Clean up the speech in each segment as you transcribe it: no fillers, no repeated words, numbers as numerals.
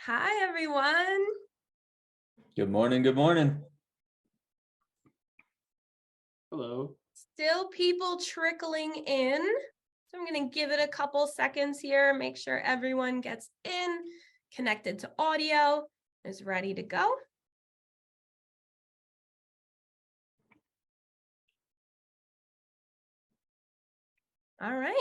Hi, everyone. Good morning. Good morning. Hello. Still people trickling in. So I'm going to give it a couple seconds here, make sure everyone gets in, connected to audio, is ready to go. All right.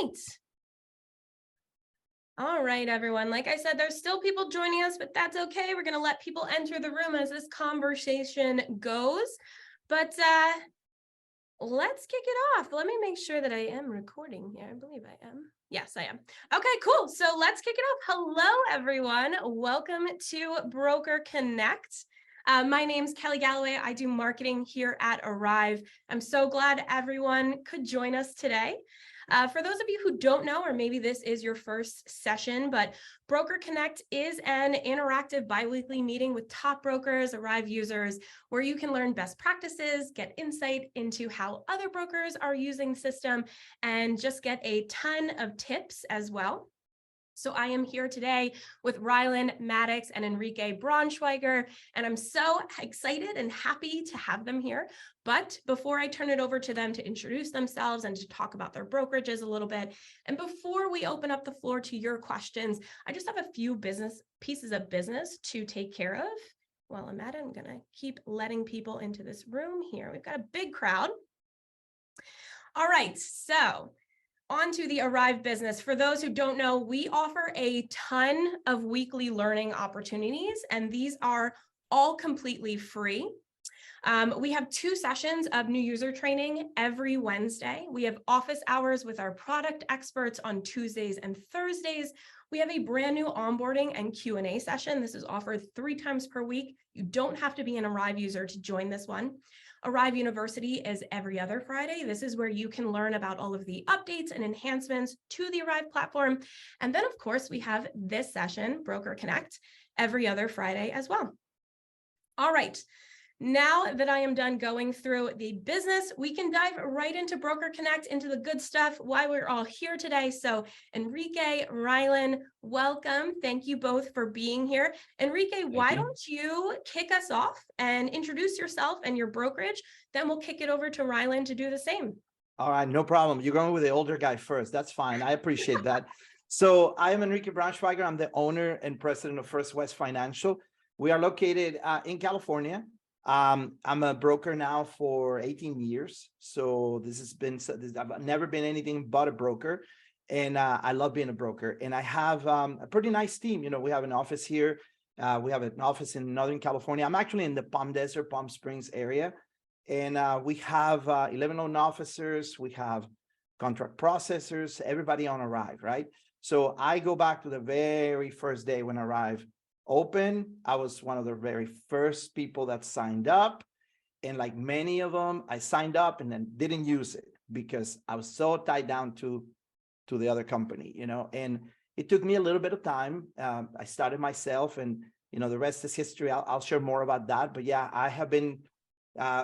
All right, everyone. Like I said, there's still people joining us, but that's okay. We're going to let people enter the room as this conversation goes. But let's kick it off. Let me make sure that I am recording here. I believe I am. Yes, I am. Okay, cool. So let's kick it off. Hello, everyone. Welcome to Broker Connect. My name's Kelly Galloway. I do marketing here at ARIVE. I'm so glad everyone could join us today. For those of you who don't know, or maybe this is your first session, but Broker Connect is an interactive biweekly meeting with top brokers, ARIVE users, where you can learn best practices, get insight into how other brokers are using the system, and just get a ton of tips as well. So I am here today with Rylan Maddox and Enrique Braunschweiger, and I'm so excited and happy to have them here. But before I turn it over to them to introduce themselves and to talk about their brokerages a little bit, and before we open up the floor to your questions, I just have a few pieces of business to take care of. While I'm at it, I'm gonna keep letting people into this room here. We've got a big crowd. All right, so on to the ARIVE business. For those who don't know, we offer a ton of weekly learning opportunities, and these are all completely free. We have 2 sessions of new user training every Wednesday. We have office hours with our product experts on Tuesdays and Thursdays. We have a brand new onboarding and Q&A session. This is offered 3 times per week. You don't have to be an ARIVE user to join this one. ARIVE University is every other Friday. This is where you can learn about all of the updates and enhancements to the ARIVE platform. And then, of course, we have this session, Broker Connect, every other Friday as well. All right. Now that I am done going through the business, we can dive right into Broker Connect, into the good stuff, why we're all here today. So Enrique, Rylan, welcome. Thank you both for being here. Enrique, why don't you kick us off and introduce yourself and your brokerage? Then we'll kick it over to Rylan to do the same. All right, no problem. You're going with the older guy first. That's fine. I appreciate that. So I am Enrique Braunschweiger. I'm the owner and president of First West Financial. We are located in California. I'm a broker now for 18 years. So I've never been anything but a broker. And I love being a broker. And I have a pretty nice team. You know, we have an office here. We have an office in Northern California. I'm actually in the Palm Desert, Palm Springs area. And we have 11 loan officers. We have contract processors, everybody on ARIVE, right? So I go back to the very first day when ARIVE open. I was one of the very first people that signed up, and like many of them, I signed up and then didn't use it because I was so tied down to the other company, you know. And it took me a little bit of time. I started myself, and you know, the rest is history. I'll share more about that. But yeah, I have been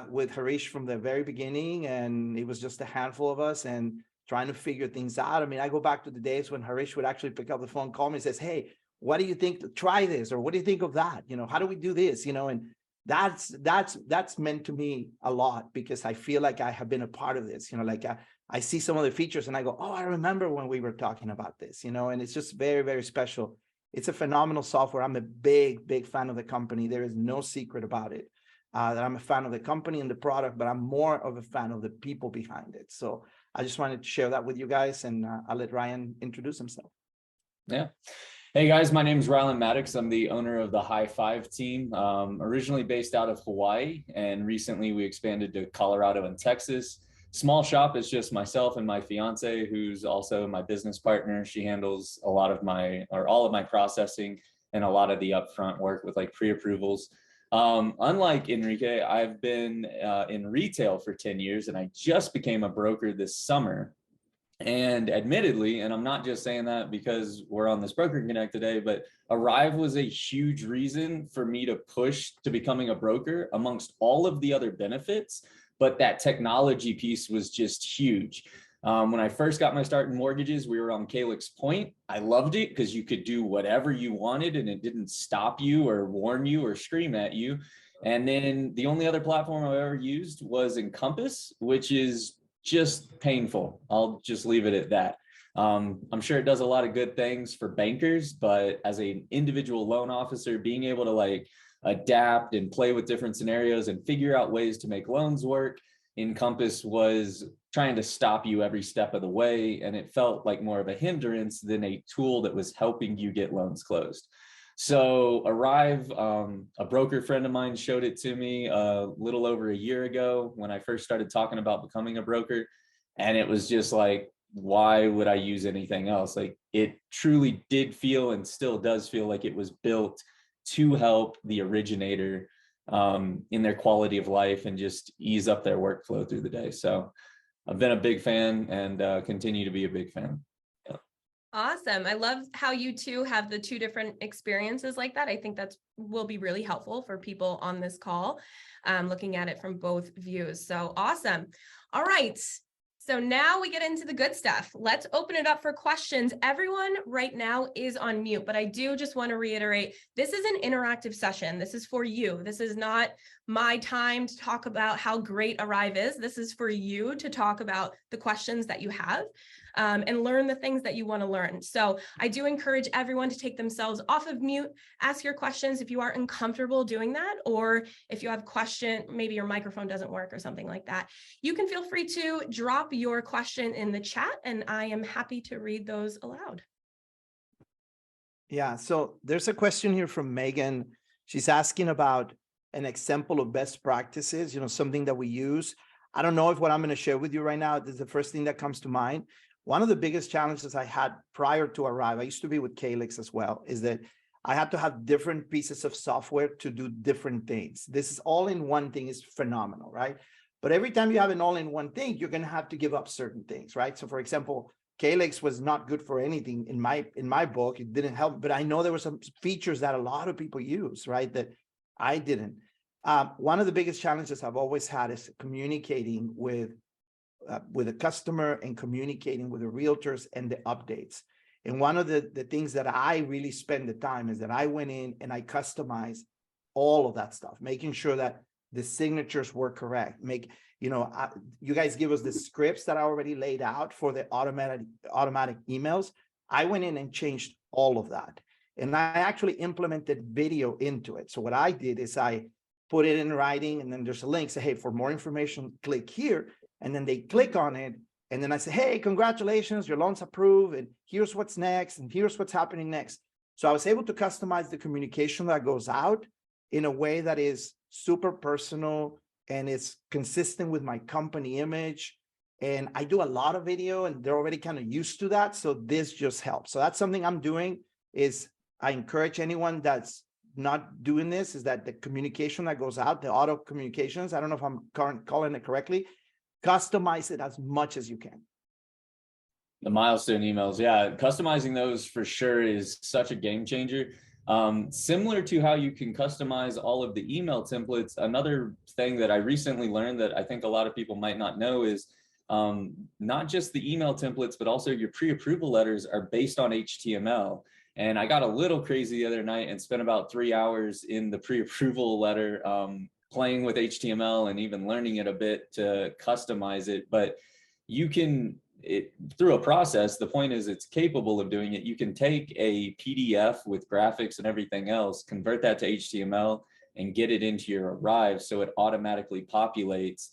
with Harish from the very beginning, and it was just a handful of us and trying to figure things out. I mean, I go back to the days when Harish would actually pick up the phone, call me, and says, "Hey, what do you think? Try this, or what do you think of that? You know, how do we do this? You know," and that's meant to me a lot because I feel like I have been a part of this. You know, like I see some of the features and I go, "Oh, I remember when we were talking about this." You know, and it's just very, very special. It's a phenomenal software. I'm a big fan of the company. There is no secret about it. That I'm a fan of the company and the product, but I'm more of a fan of the people behind it. So I just wanted to share that with you guys, and I'll let Ryan introduce himself. Yeah. Hey guys, my name is Rylan Maddox. I'm the owner of the High Five team, originally based out of Hawaii, and recently we expanded to Colorado and Texas. Small shop is just myself and my fiance, who's also my business partner. She handles all of my processing and a lot of the upfront work with like pre-approvals. Unlike Enrique, I've been in retail for 10 years, and I just became a broker this summer. And admittedly, and I'm not just saying that because we're on this Broker Connect today, but ARIVE was a huge reason for me to push to becoming a broker amongst all of the other benefits. But that technology piece was just huge. When I first got my start in mortgages, we were on Calyx Point. I loved it because you could do whatever you wanted and it didn't stop you or warn you or scream at you. And then the only other platform I've ever used was Encompass, which is just painful. I'll just leave it at that. I'm sure it does a lot of good things for bankers, but as an individual loan officer, being able to like adapt and play with different scenarios and figure out ways to make loans work, Encompass was trying to stop you every step of the way. And it felt like more of a hindrance than a tool that was helping you get loans closed. So ARIVE, a broker friend of mine showed it to me a little over a year ago when I first started talking about becoming a broker. And it was just like, why would I use anything else? Like it truly did feel and still does feel like it was built to help the originator in their quality of life and just ease up their workflow through the day. So I've been a big fan and continue to be a big fan. Awesome. I love how you two have the two different experiences like that. I think that's will be really helpful for people on this call, looking at it from both views. So awesome. All right. So now we get into the good stuff. Let's open it up for questions. Everyone right now is on mute, but I do just want to reiterate, this is an interactive session. This is for you. This is not my time to talk about how great ARIVE is. This is for you to talk about the questions that you have and learn the things that you want to learn. So I do encourage everyone to take themselves off of mute, ask your questions if you are uncomfortable doing that, or if you have a question, maybe your microphone doesn't work or something like that. You can feel free to drop your question in the chat and I am happy to read those aloud. Yeah, so there's a question here from Megan. She's asking about an example of best practices, something that we use. I don't know if what I'm going to share with you right now is the first thing that comes to mind. One of the biggest challenges I had prior to ARIVE, I used to be with Calyx as well, is that I had to have different pieces of software to do different things. This is all-in-one thing is phenomenal, right? But every time you have an all-in-one thing, you're going to have to give up certain things, right? So for example, Calyx was not good for anything in my book. It didn't help, but I know there were some features that a lot of people use, right? That I didn't. One of the biggest challenges I've always had is communicating with a customer and communicating with the realtors and the updates. And one of the things that I really spend the time is that I went in and I customized all of that stuff, making sure that the signatures were correct. You guys give us the scripts that I already laid out for the automatic emails. I went in and changed all of that. And I actually implemented video into it. So what I did is I put it in writing and then there's a link, say, hey, for more information, click here. And then they click on it. And then I say, hey, congratulations, your loan's approved. And here's what's next. And here's what's happening next. So I was able to customize the communication that goes out in a way that is super personal and it's consistent with my company image. And I do a lot of video and they're already kind of used to that. So this just helps. So that's something I'm doing is I encourage anyone that's not doing this is that the communication that goes out, the auto communications, I don't know if I'm calling it correctly, customize it as much as you can. The milestone emails, yeah, customizing those for sure is such a game changer. Similar to how you can customize all of the email templates, another thing that I recently learned that I think a lot of people might not know is not just the email templates, but also your pre-approval letters are based on HTML. And I got a little crazy the other night and spent about 3 hours in the pre-approval letter playing with HTML and even learning it a bit to customize it. But you can, through a process, the point is it's capable of doing it. You can take a PDF with graphics and everything else, convert that to HTML and get it into your ARIVE so it automatically populates.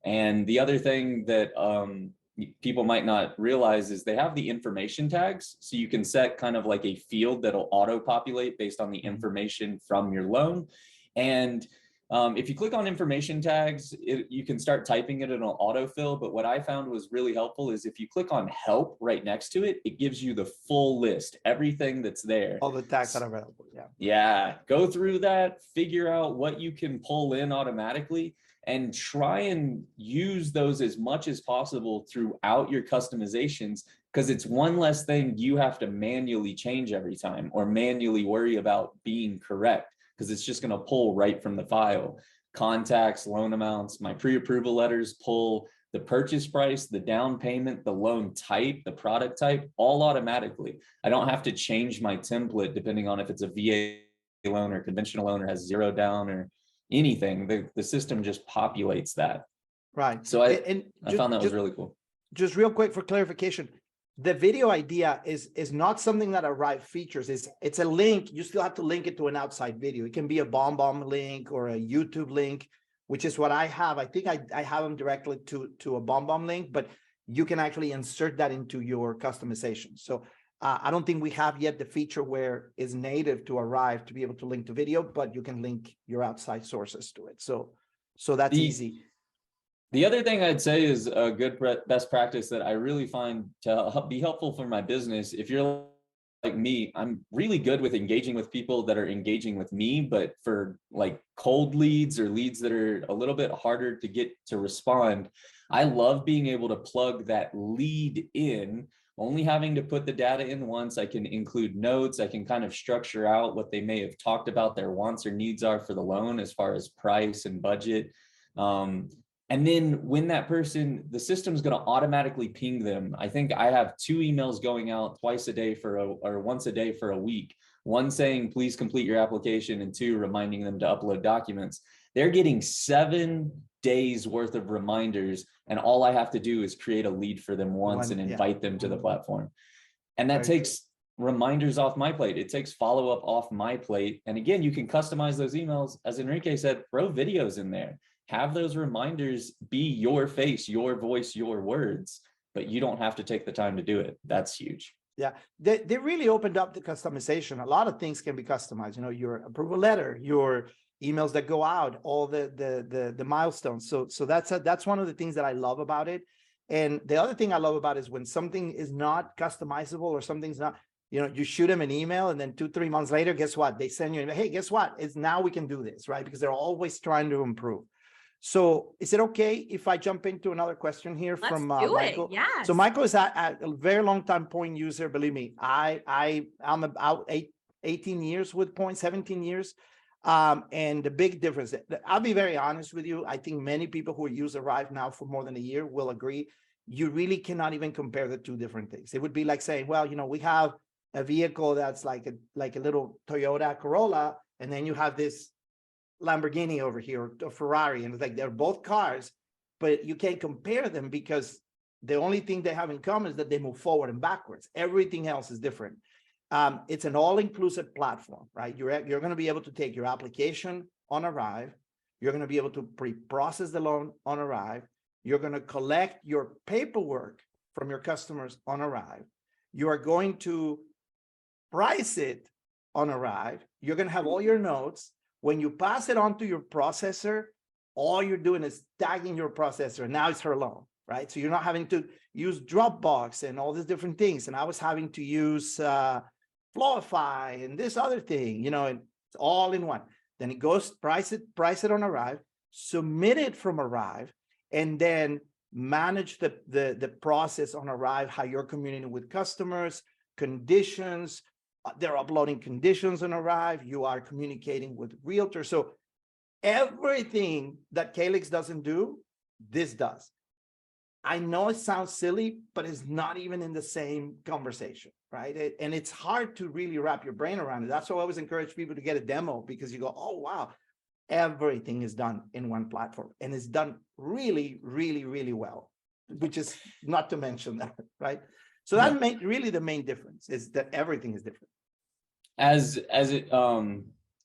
And the other thing that people might not realize is they have the information tags. So you can set kind of like a field that'll auto-populate based on the information from your loan. And if you click on information tags, you can start typing it and it'll autofill. But what I found was really helpful is if you click on help right next to it, it gives you the full list, everything that's there. All the tags that are available, yeah. Yeah, go through that, figure out what you can pull in automatically, and try and use those as much as possible throughout your customizations, because it's one less thing you have to manually change every time or manually worry about being correct, because it's just going to pull right from the file. Contacts, loan amounts, my pre-approval letters pull the purchase price, the down payment, the loan type, the product type, all automatically. I don't have to change my template depending on if it's a VA loan or conventional loan or has zero down or anything. The system just populates that. Right. So I found that was really cool. Just real quick for clarification, the video idea is not something that ARIVE features. It's a link. You still have to link it to an outside video. It can be a BombBomb link or a YouTube link, which is what I have. I think I have them directly to a BombBomb link, but you can actually insert that into your customization. So I don't think we have yet the feature where it's native to ARIVE to be able to link to video, but you can link your outside sources to it. So that's easy. The other thing I'd say is a good best practice that I really find to be helpful for my business. If you're like me, I'm really good with engaging with people that are engaging with me, but for like cold leads or leads that are a little bit harder to get to respond, I love being able to plug that lead in, only having to put the data in once. I can include notes. I can kind of structure out what they may have talked about their wants or needs are for the loan as far as price and budget. And then when that person, the system's going to automatically ping them. I think I have 2 emails going out twice a day or once a day for a week. One saying, please complete your application, and 2 reminding them to upload documents. They're getting 7 days worth of reminders. And all I have to do is create a lead for them once and invite them to the platform. And that takes reminders off my plate. It takes follow-up off my plate. And again, you can customize those emails. As Enrique said, throw videos in there. Have those reminders be your face, your voice, your words, but you don't have to take the time to do it. That's huge. Yeah, they really opened up the customization. A lot of things can be customized. You know, your approval letter, your emails that go out, all the milestones. So that's one of the things that I love about it. And the other thing I love about it is when something is not customizable or something's not, you know, you shoot them an email and then 2-3 months later, guess what? They send you, hey, guess what? It's now we can do this, right? Because they're always trying to improve. So is it okay if I jump into another question here from Michael? Yes. So Michael is a very long time point user. Believe me, I'm about 18 years with Point, 17 years. And the big difference, I'll be very honest with you. I think many people who use ARIVE now for more than a year will agree. You really cannot even compare the 2 different things. It would be like saying, well, you know, we have a vehicle that's like a little Toyota Corolla, and then you have this Lamborghini over here, or Ferrari, and it's like they're both cars, but you can't compare them because the only thing they have in common is that they move forward and backwards. Everything else is different. It's an all-inclusive platform, right? You're going to be able to take your application on ARIVE. You're going to be able to pre-process the loan on ARIVE. You're going to collect your paperwork from your customers on ARIVE. You are going to price it on ARIVE. You're going to have all your notes. When you pass it on to your processor, all you're doing is tagging your processor. Now it's her loan, right? So you're not having to use Dropbox and all these different things. And I was having to use Flowify and this other thing, you know, and it's all in one. Then it goes, price it on ARIVE, submit it from ARIVE, and then manage the process on ARIVE, how you're communicating with customers, conditions. They're uploading conditions on ARIVE. You are communicating with realtors. So everything that Calyx doesn't do, this does. I know it sounds silly, but it's not even in the same conversation, right? And it's hard to really wrap your brain around it. That's why I always encourage people to get a demo, because you go, oh, wow, everything is done in one platform, and it's done really, really, really well, which is not to mention that, right? So that really the main difference is that everything is different.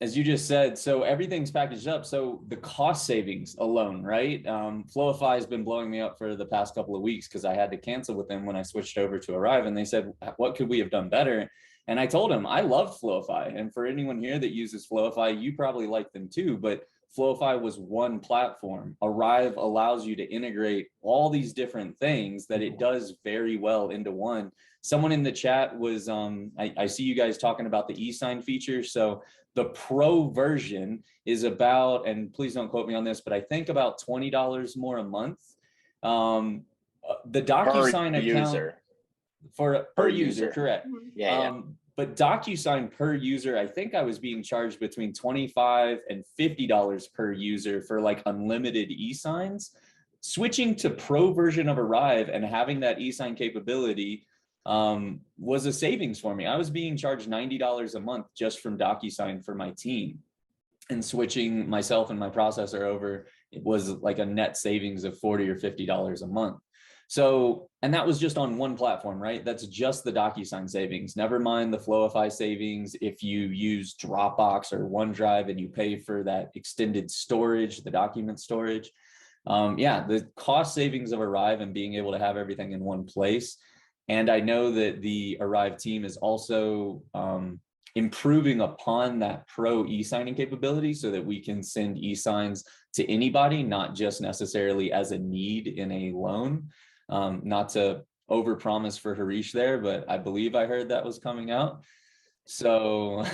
As you just said, so everything's packaged up. So the cost savings alone, right? Flowify has been blowing me up for the past couple of weeks because I had to cancel with them when I switched over to ARIVE, and they said, what could we have done better? And I told them I love Flowify. And for anyone here that uses Flowify, you probably like them too, but Flowify was one platform. ARIVE allows you to integrate all these different things that it does very well into one. Someone in the chat was, I see you guys talking about the e-sign feature. So the pro version is about, and please don't quote me on this, but I think about $20 more a month. The DocuSign account per user, correct. Yeah. But DocuSign per user, I think I was being charged between $25 and $50 per user for like unlimited e-signs. switching to pro version of ARIVE and having that e-sign capability was a savings for me. I was being charged $90 a month just from DocuSign for my team, and switching myself and my processor over, it was like a net savings of $40 or $50 a month. So, and that was just on one platform, right? That's just the DocuSign savings. Never mind the Flowify savings. If you use Dropbox or OneDrive and you pay for that extended storage, the document storage. Yeah, the cost savings of ARIVE and being able to have everything in one place. And I know that the ARIVE team is also improving upon that pro e-signing capability so that we can send e-signs to anybody, not just necessarily as a need in a loan. Not to overpromise for Harish there, but I believe I heard that was coming out. So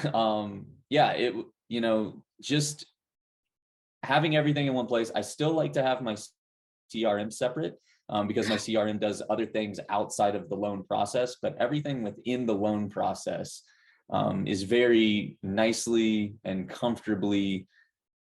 yeah, it, you know, just having everything in one place. I still like to have my CRM separate because my CRM does other things outside of the loan process, but everything within the loan process is very nicely and comfortably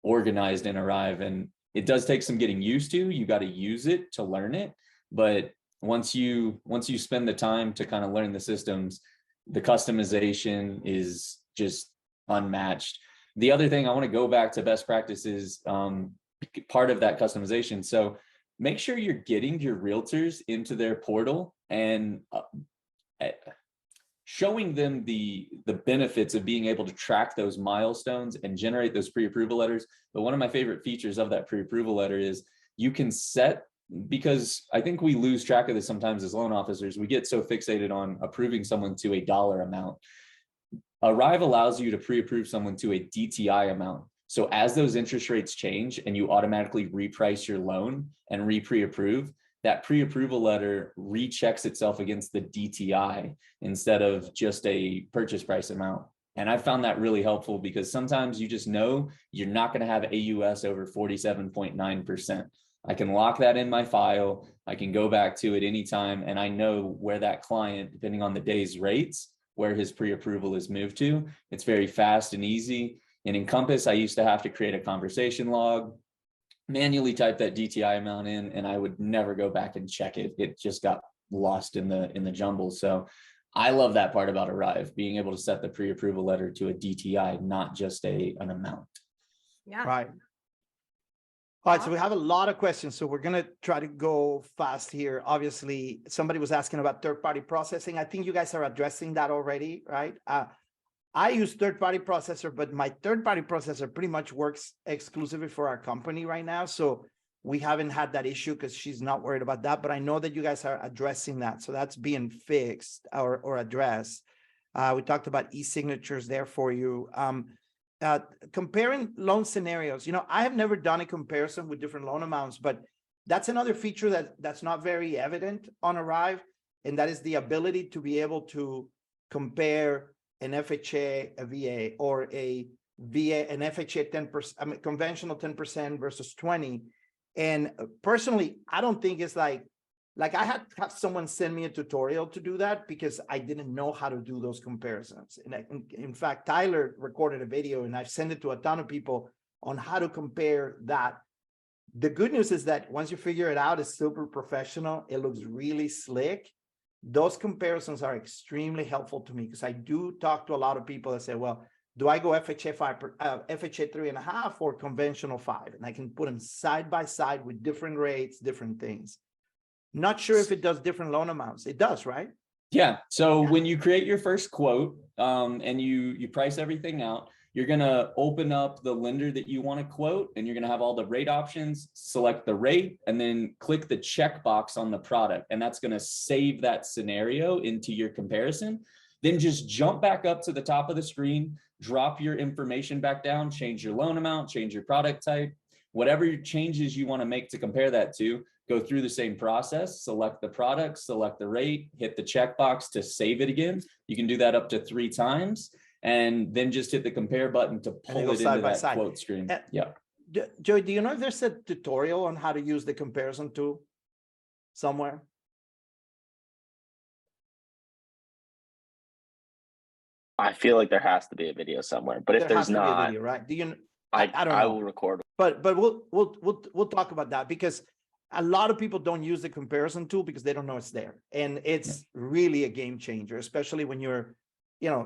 organized in ARIVE. And it does take some getting used to. You got to use it to learn it. But once you spend the time to kind of learn the systems, the customization is just unmatched. The other thing, I want to go back to best practices, part of that customization. So make sure you're getting your realtors into their portal and showing them the benefits of being able to track those milestones and generate those pre-approval letters. But one of my favorite features of that pre-approval letter is you can set, because I think we lose track of this sometimes as loan officers, we get so fixated on approving someone to a dollar amount. ARIVE allows you to pre-approve someone to a DTI amount. So as those interest rates change and you automatically reprice your loan and re-pre-approve, that pre-approval letter rechecks itself against the DTI instead of just a purchase price amount. And I found that really helpful because sometimes you just know you're not going to have AUS over 47.9%. I can lock that in my file. I can go back to it anytime. And I know where that client, depending on the day's rates, where his pre-approval is moved to. It's very fast and easy. And in Compass, I used to have to create a conversation log, manually type that DTI amount in, and I would never go back and check it. It just got lost in the jumble. So I love that part about ARIVE, being able to set the pre-approval letter to a DTI, not just an amount. Yeah. Right. All right, so we have a lot of questions, so we're going to try to go fast here. Obviously, somebody was asking about third-party processing. I think you guys are addressing that already, right? I use third-party processor, but my third-party processor pretty much works exclusively for our company right now. So we haven't had that issue because she's not worried about that. But I know that you guys are addressing that. So that's being fixed or addressed. We talked about e-signatures there for you. Comparing loan scenarios, you know, I have never done a comparison with different loan amounts, but that's another feature that's not very evident on ARIVE, and that is the ability to be able to compare an FHA, a VA, or a VA, an FHA 10%, I mean, conventional 10% versus 20. And personally, I don't think it's like I had to have someone send me a tutorial to do that because I didn't know how to do those comparisons. And in fact, Tyler recorded a video and I've sent it to a ton of people on how to compare that. The good news is that once you figure it out, it's super professional. It looks really slick. Those comparisons are extremely helpful to me because I do talk to a lot of people that say, well, do I go FHA 3.5 or conventional 5? And I can put them side by side with different rates, different things. Not sure if it does different loan amounts. It does, right? Yeah. So when you create your first quote and you price everything out, you're going to open up the lender that you want to quote, and you're going to have all the rate options, select the rate, and then click the checkbox on the product. And that's going to save that scenario into your comparison. Then just jump back up to the top of the screen, drop your information back down, change your loan amount, change your product type, whatever changes you want to make to compare that to. Go through the same process, select the product, select the rate, hit the checkbox to save it again. You can do that up to 3 times, and then just hit the compare button to pull it into that quote screen. Yeah. Joey, do you know if there's a tutorial on how to use the comparison tool somewhere? I feel like there has to be a video somewhere, but if there's not, video, right? Do you? I don't know. I will record. But we'll talk about that because a lot of people don't use the comparison tool because they don't know it's there. And it's really a game changer, especially when you're,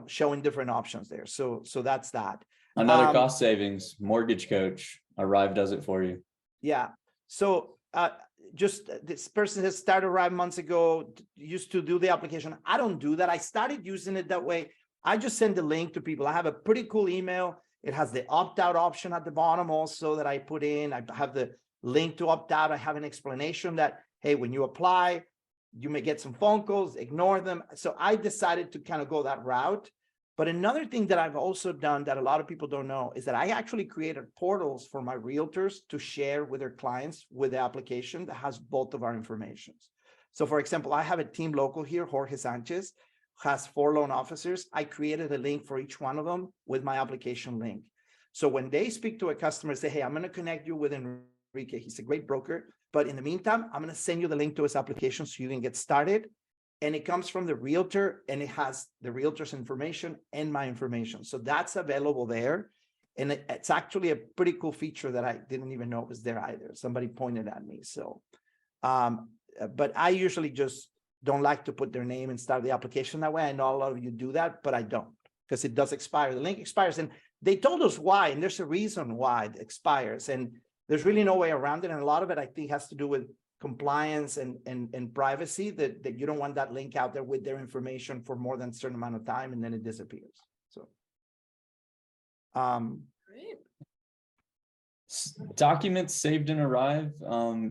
showing different options there. So that's that. Another cost savings, mortgage coach, ARIVE does it for you. Yeah. So just this person has started ARIVE months ago, used to do the application. I don't do that. I started using it that way. I just send the link to people. I have a pretty cool email. It has the opt-out option at the bottom also that I put in. I have the link to opt out. I have an explanation that, hey, when you apply, you may get some phone calls, ignore them. So I decided to kind of go that route. But another thing that I've also done that a lot of people don't know is that I actually created portals for my realtors to share with their clients with the application that has both of our informations. So for example, I have a team local here, Jorge Sanchez, has 4 loan officers. I created a link for each one of them with my application link. So when they speak to a customer, say, hey, I'm going to connect you with Enrique. He's a great broker. But in the meantime, I'm going to send you the link to his application so you can get started. And it comes from the realtor and it has the realtor's information and my information. So that's available there. And it's actually a pretty cool feature that I didn't even know was there either. Somebody pointed at me. So, but I usually just don't like to put their name and start the application that way. I know a lot of you do that, but I don't, because it does expire. The link expires and they told us why, and there's a reason why it expires. And there's really no way around it. And a lot of it, I think, has to do with compliance and privacy, that you don't want that link out there with their information for more than a certain amount of time, and then it disappears. So, Great. Documents saved in ARIVE.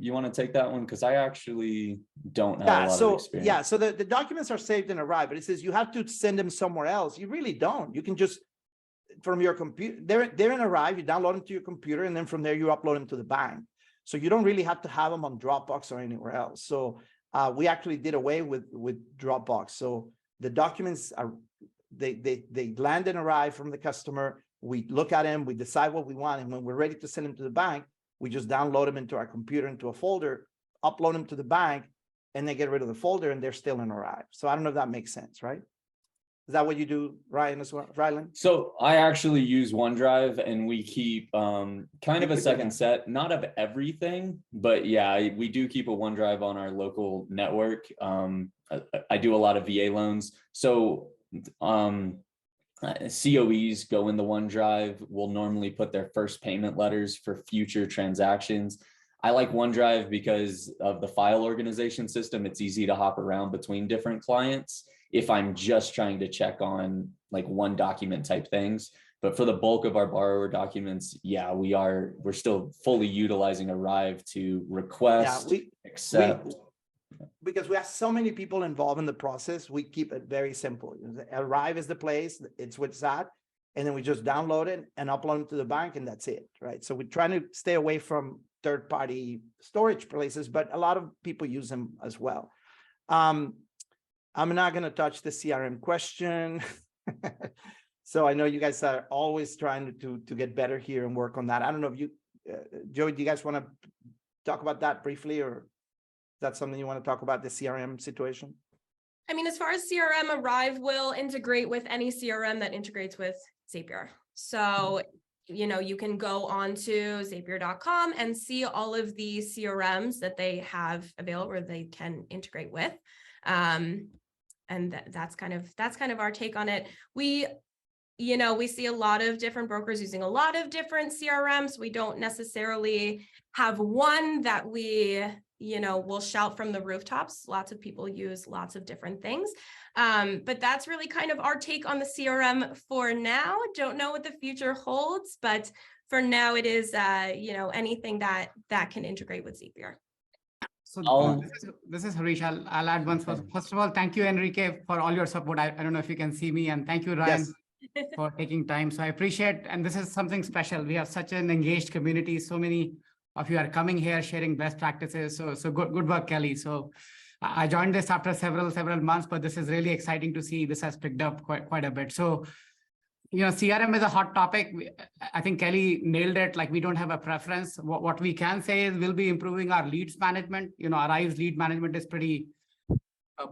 You want to take that one? Because I actually don't have a lot of experience. Yeah, so the documents are saved in ARIVE, but it says you have to send them somewhere else. You really don't. You can just, from your computer, they're in ARIVE, you download them to your computer, and then from there you upload them to the bank. So you don't really have to have them on Dropbox or anywhere else. So we actually did away with Dropbox. So the documents are, they land in ARIVE from the customer. We look at them, we decide what we want, and when we're ready to send them to the bank, we just download them into our computer, into a folder, upload them to the bank, and then get rid of the folder, and they're still in ARIVE. So I don't know if that makes sense, right? Is that what you do, Ryan, as well, Rylan? So I actually use OneDrive, and we keep kind of a second set, not of everything, but yeah, we do keep a OneDrive on our local network. I do a lot of VA loans. So COEs go in the OneDrive, will normally put their first payment letters for future transactions. I like OneDrive because of the file organization system. It's easy to hop around between different clients if I'm just trying to check on like one document type things. But for the bulk of our borrower documents, yeah, we're still fully utilizing ARIVE to request, accept. Because we have so many people involved in the process, we keep it very simple. ARIVE is the place, it's what's that, and then we just download it and upload it to the bank, and that's it, right? So we're trying to stay away from third-party storage places, but a lot of people use them as well. I'm not going to touch the CRM question. So I know you guys are always trying to get better here and work on that. I don't know if you, Joey, do you guys want to talk about that briefly, or is that something you want to talk about, the CRM situation? I mean, as far as CRM, ARIVE will integrate with any CRM that integrates with Zapier. So, you can go on to Zapier.com and see all of the CRMs that they have available, or they can integrate with. And that's kind of our take on it. We see a lot of different brokers using a lot of different CRMs. We don't necessarily have one that we, will shout from the rooftops. Lots of people use lots of different things. But that's really kind of our take on the CRM for now. Don't know what the future holds, but for now it is, anything that can integrate with Zapier. So this is Harish. I'll add one. First of all, thank you, Enrique, for all your support. I don't know if you can see me, and thank you, Ryan, for taking time. So I appreciate, and this is something special. We have such an engaged community. So many of you are coming here, sharing best practices. So good work, Kelly. So I joined this after several months, but this is really exciting to see this has picked up quite a bit. So, CRM is a hot topic. I think Kelly nailed it. Like, we don't have a preference. What we can say is we'll be improving our leads management. ARIVE's lead management is pretty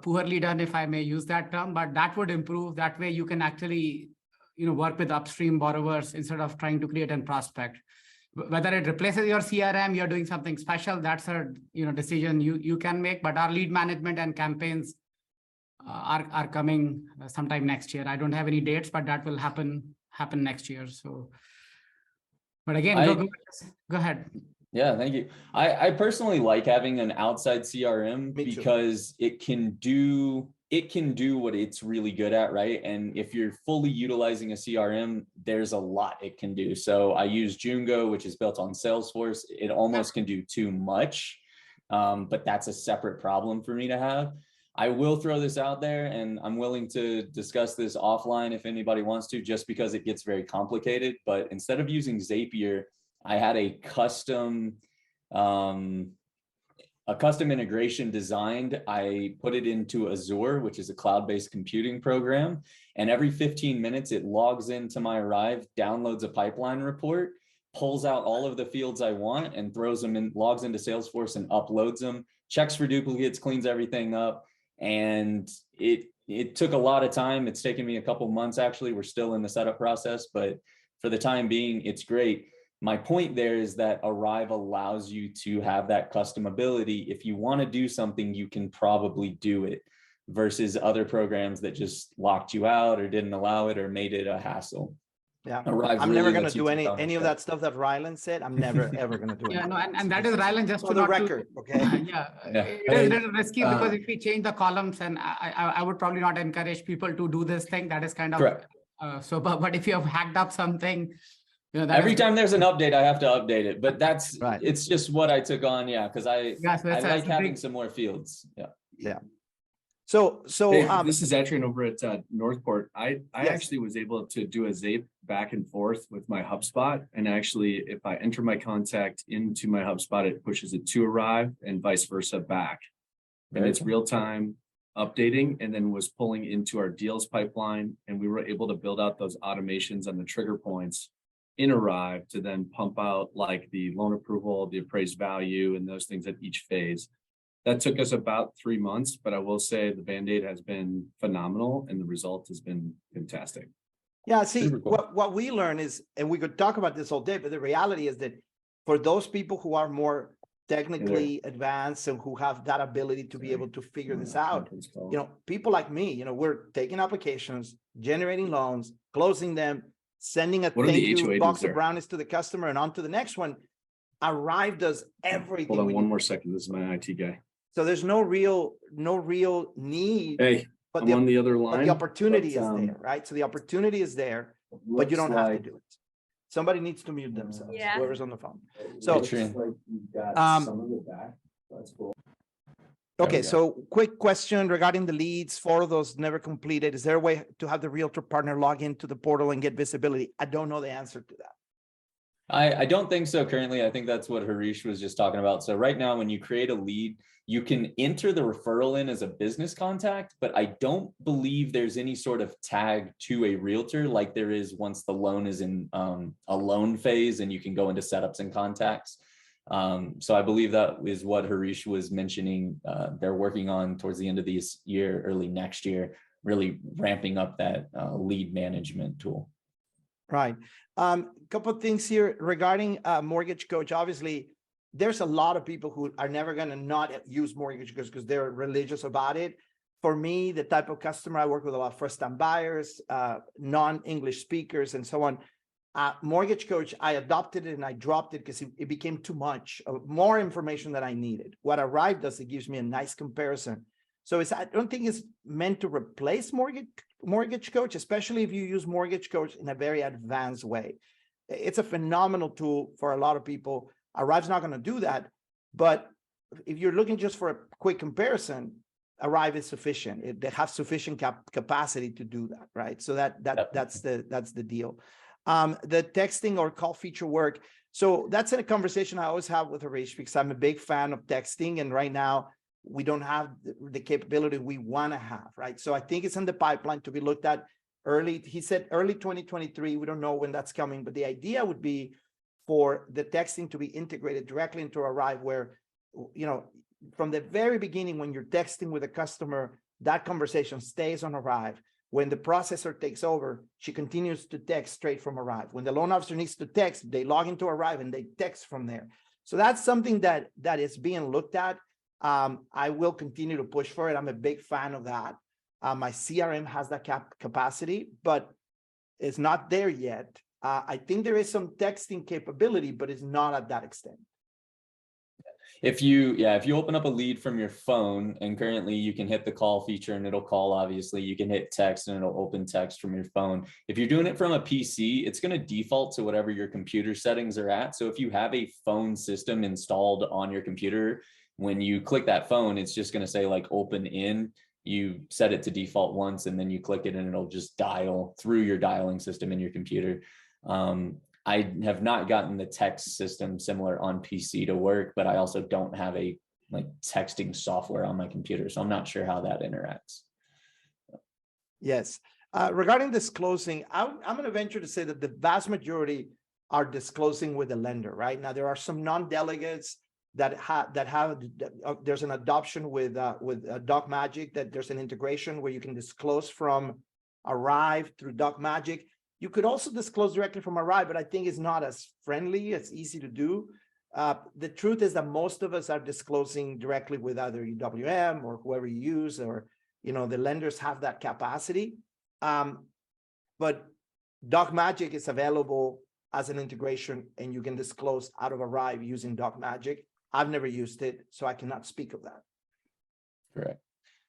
poorly done, if I may use that term, but that would improve. That way you can actually, work with upstream borrowers instead of trying to create a prospect. Whether it replaces your CRM, you're doing something special, that's a decision you can make. But our lead management and campaigns are coming sometime next year. I don't have any dates, but that will happen next year. So, but again, go ahead. Yeah, thank you. I personally like having an outside CRM because it can do what it's really good at, right? And if you're fully utilizing a CRM, there's a lot it can do. So I use Jungo, which is built on Salesforce. It almost can do too much, but that's a separate problem for me to have. I will throw this out there, and I'm willing to discuss this offline if anybody wants to, just because it gets very complicated. But instead of using Zapier, I had a custom integration designed. I put it into Azure, which is a cloud-based computing program. And every 15 minutes, it logs into my ARIVE, downloads a pipeline report, pulls out all of the fields I want and throws them in, logs into Salesforce and uploads them, checks for duplicates, cleans everything up. And it took a lot of time. It's taken me a couple months, actually. We're still in the setup process, but for the time being, it's great. My point there is that ARIVE allows you to have that custom ability. If you want to do something, you can probably do it, versus other programs that just locked you out or didn't allow it or made it a hassle. Yeah, ARIVE I'm really never going lets to you do take any ownership. of that stuff that Rylan said. I'm never, ever going to do it. Yeah, no, and that is Rylan, just for the record, okay? It is a little risky because if we change the columns, and I would probably not encourage people to do this thing. That is kind of correct. But if you have hacked up something, every time there's an update, I have to update it. But that's right. It's just what I took on, because I like having some more fields. Yeah. So hey, this is Adrian over at Northport. I actually was able to do a Zape back and forth with my HubSpot, and actually, if I enter my contact into my HubSpot, it pushes it to ARIVE and vice versa back, and it's real time updating, and then was pulling into our deals pipeline, and we were able to build out those automations on the trigger points in ARIVE to then pump out like the loan approval, the appraised value, and those things at each phase. That took us about 3 months, but I will say the Band-Aid has been phenomenal and the result has been fantastic. Yeah, see, Cool. what we learn is, and we could talk about this all day, but the reality is that for those people who are more technically advanced and who have that ability to be able to figure this out, people like me, we're taking applications, generating loans, closing them, sending a thank you box of brownies to the customer and on to the next one. ARIVE does everything. Hold on one more second. This is my IT guy. So there's no real need. Hey, but I'm on the other line. But the opportunity is there, right? So the opportunity is there, but you don't have to do it. Somebody needs to mute themselves. Yeah. Whoever's on the phone. So that's cool. Okay, so quick question regarding the leads, 4 of those never completed. Is there a way to have the realtor partner log into the portal and get visibility? I don't know the answer to that. I don't think so currently. I think that's what Harish was just talking about. So right now, when you create a lead, you can enter the referral in as a business contact, but I don't believe there's any sort of tag to a realtor like there is once the loan is in a loan phase and you can go into setups and contacts. So I believe that is what Harish was mentioning. They're working on towards the end of this year, early next year, really ramping up that lead management tool. Right. Couple of things here regarding Mortgage Coach. Obviously, there's a lot of people who are never going to not use Mortgage Coach because they're religious about it. For me, the type of customer, I work with a lot of first-time buyers, non-English speakers, and so on. Mortgage Coach, I adopted it and I dropped it because it became too much, more information than I needed. What ARIVE does, it gives me a nice comparison. So I don't think it's meant to replace Mortgage Coach, especially if you use Mortgage Coach in a very advanced way. It's a phenomenal tool for a lot of people. ARIVE's not going to do that, but if you're looking just for a quick comparison, ARIVE is sufficient. They have sufficient capacity to do that, right? So that's the deal. The texting or call feature work. So that's a conversation I always have with Harish because I'm a big fan of texting, and right now we don't have the capability we want to have, right? So I think it's in the pipeline to be looked at early. He said early 2023. We don't know when that's coming, but the idea would be for the texting to be integrated directly into ARIVE, where, from the very beginning, when you're texting with a customer, that conversation stays on ARIVE. When the processor takes over, she continues to text straight from ARIVE. When the loan officer needs to text, they log into ARIVE and they text from there. So that's something that is being looked at. I will continue to push for it. I'm a big fan of that. My CRM has that capacity, but it's not there yet. I think there is some texting capability, but it's not at that extent. If you open up a lead from your phone, and currently you can hit the call feature and it'll call, obviously you can hit text and it'll open text from your phone. If you're doing it from a PC, it's going to default to whatever your computer settings are at. So if you have a phone system installed on your computer, when you click that phone, it's just going to say like open in. You set it to default once and then you click it and it'll just dial through your dialing system in your computer. I have not gotten the text system similar on PC to work, but I also don't have a like texting software on my computer, so I'm not sure how that interacts. Yes. Regarding disclosing, I'm going to venture to say that the vast majority are disclosing with the lender, right? Now, there are some non-delegates that have there's an adoption with DocMagic, that there's an integration where you can disclose from ARIVE through DocMagic. You could also disclose directly from ARIVE, but I think it's not as friendly, it's easy to do. The truth is that most of us are disclosing directly with either EWM or whoever you use, or, you know, the lenders have that capacity. But DocMagic is available as an integration and you can disclose out of ARIVE using DocMagic. I've never used it, so I cannot speak of that. Correct.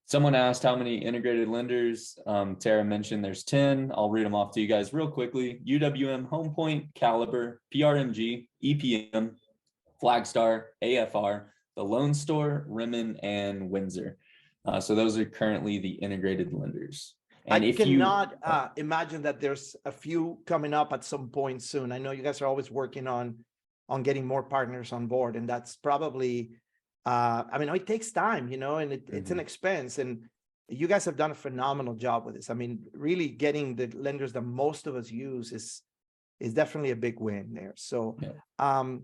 Someone asked how many integrated lenders. Tara mentioned there's 10. I'll read them off to you guys real quickly. UWM, HomePoint, Caliber, PRMG, EPM, Flagstar, AFR, the Loan Store, Rimmon, and Windsor. So those are currently the integrated lenders. And I cannot imagine that there's a few coming up at some point soon. I know you guys are always working on getting more partners on board, and that's probably I mean, it takes time, you know, and it's an expense, and you guys have done a phenomenal job with this. I mean, really getting the lenders that most of us use is definitely a big win there. So, yeah.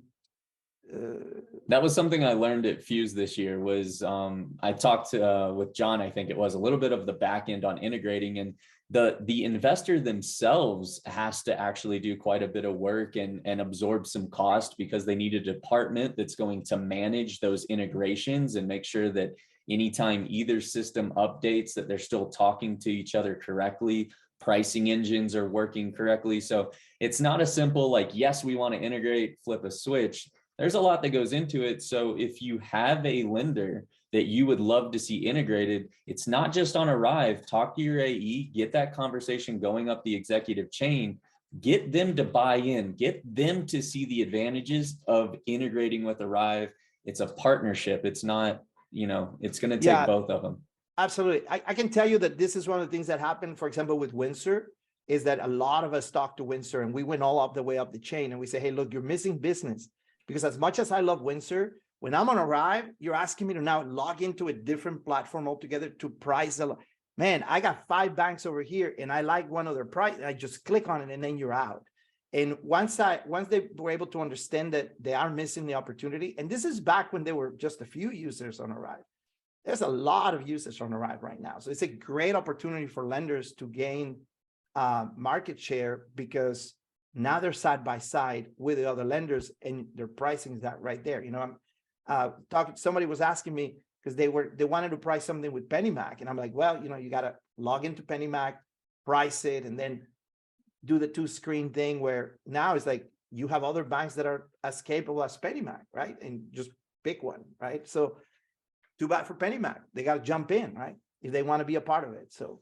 That was something I learned at Fuse this year was I talked with John, I think it was a little bit of the back end on integrating, and the investor themselves has to actually do quite a bit of work and absorb some cost, because they need a department that's going to manage those integrations and make sure that anytime either system updates, that they're still talking to each other correctly, pricing engines are working correctly. So it's not a simple like, yes, we want to integrate, flip a switch. There's a lot that goes into it. So if you have a lender that you would love to see integrated, it's not just on ARIVE. Talk to your AE, get that conversation going up the executive chain, get them to buy in, get them to see the advantages of integrating with ARIVE. It's a partnership. It's not, you know, it's going to take both of them. Absolutely. I can tell you that this is one of the things that happened, for example, with Windsor, is that a lot of us talked to Windsor and we went all up the way up the chain and we say, hey, look, you're missing business. Because as much as I love Windsor, when I'm on ARIVE, you're asking me to now log into a different platform altogether to price a lot. Man, I got 5 banks over here and I like one of their price. I just click on it and then you're out. And once they were able to understand that they are missing the opportunity, and this is back when there were just a few users on ARIVE. There's a lot of users on ARIVE right now. So it's a great opportunity for lenders to gain market share, because now they're side by side with the other lenders and their pricing is that right there. You know, I'm somebody was asking me because they wanted to price something with PennyMac. And I'm like, well, you know, you got to log into PennyMac, price it, and then do the 2-screen thing where now it's like you have other banks that are as capable as PennyMac, right? And just pick one, right? So too bad for PennyMac. They got to jump in, right? If they want to be a part of it. So.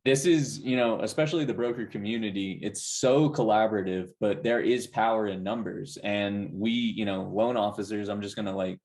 This is, you know, especially the broker community, it's so collaborative, but there is power in numbers. And we, you know, loan officers, I'm just going to like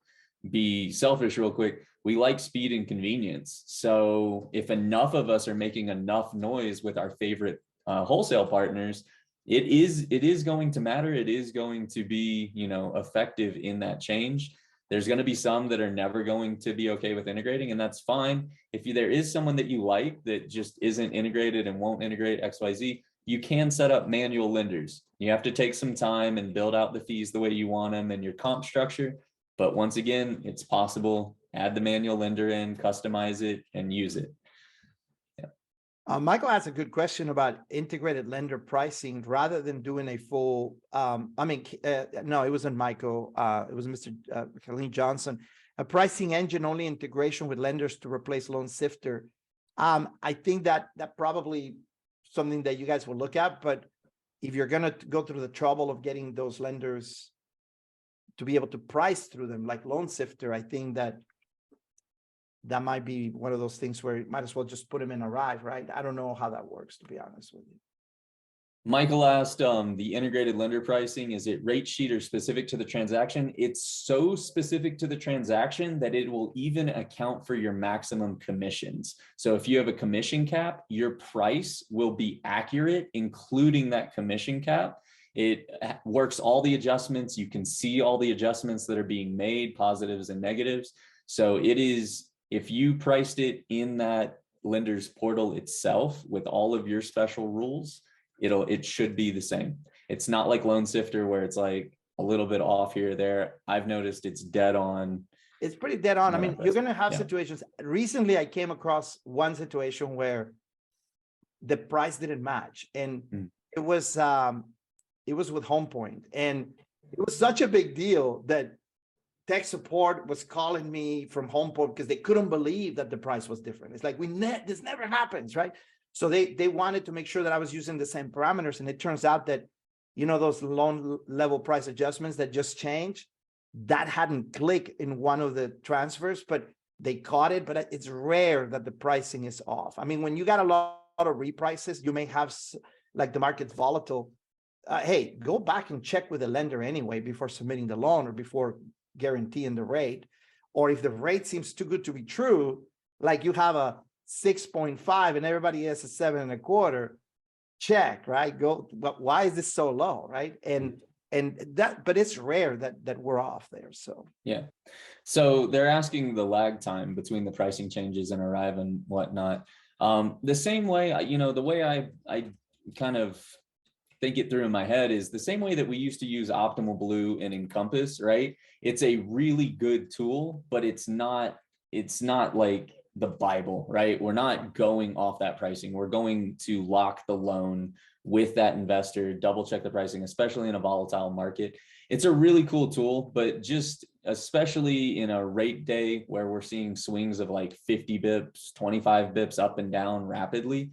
be selfish real quick. We like speed and convenience. So if enough of us are making enough noise with our favorite wholesale partners, it is going to matter. It is going to be, you know, effective in that change. There's going to be some that are never going to be okay with integrating, and that's fine. If there is someone that you like that just isn't integrated and won't integrate XYZ, you can set up manual lenders. You have to take some time and build out the fees the way you want them and your comp structure. But once again, it's possible. Add the manual lender in, customize it, and use it. Michael asked a good question about integrated lender pricing rather than doing a full, no, it wasn't Michael. It was Mr. Colleen Johnson, a pricing engine only integration with lenders to replace Loan Sifter. I think that probably something that you guys will look at, but if you're going to go through the trouble of getting those lenders to be able to price through them like Loan Sifter, I think that might be one of those things where you might as well just put them in ARIVE, right? I don't know how that works, to be honest with you. Michael asked, the integrated lender pricing, is it rate sheet or specific to the transaction? It's so specific to the transaction that it will even account for your maximum commissions. So if you have a commission cap, your price will be accurate, including that commission cap. It works all the adjustments. You can see all the adjustments that are being made, positives and negatives. So it is, if you priced it in that lender's portal itself with all of your special rules, it should be the same. It's not like Loan Sifter where it's like a little bit off here or there. I've noticed it's dead on. It's pretty dead on. I mean, you're going to have Yeah. situations. Recently, I came across one situation where the price didn't match, and it was with Home Point, and it was such a big deal that tech support was calling me from Home Point because they couldn't believe that the price was different. It's like, this never happens, right? So they wanted to make sure that I was using the same parameters. And it turns out that, those loan level price adjustments that just changed, that hadn't clicked in one of the transfers, but they caught it. But it's rare that the pricing is off. I mean, when you got a lot of reprices, you may have, like the market's volatile. Hey, go back and check with the lender anyway before submitting the loan or before guaranteeing the rate. Or if the rate seems too good to be true, like you have a 6.5 and everybody has a 7.25, check, right? Go, but why is this so low, right? And that, but it's rare that we're off there. So yeah. So they're asking the lag time between the pricing changes and ARIVE and whatnot. The same way, the way I kind of think it through in my head is the same way that we used to use Optimal Blue and Encompass, right? It's a really good tool, but it's not like the Bible, right? We're not going off that pricing. We're going to lock the loan with that investor, double check the pricing, especially in a volatile market. It's a really cool tool, but just especially in a rate day where we're seeing swings of like 50 bips, 25 bips up and down rapidly,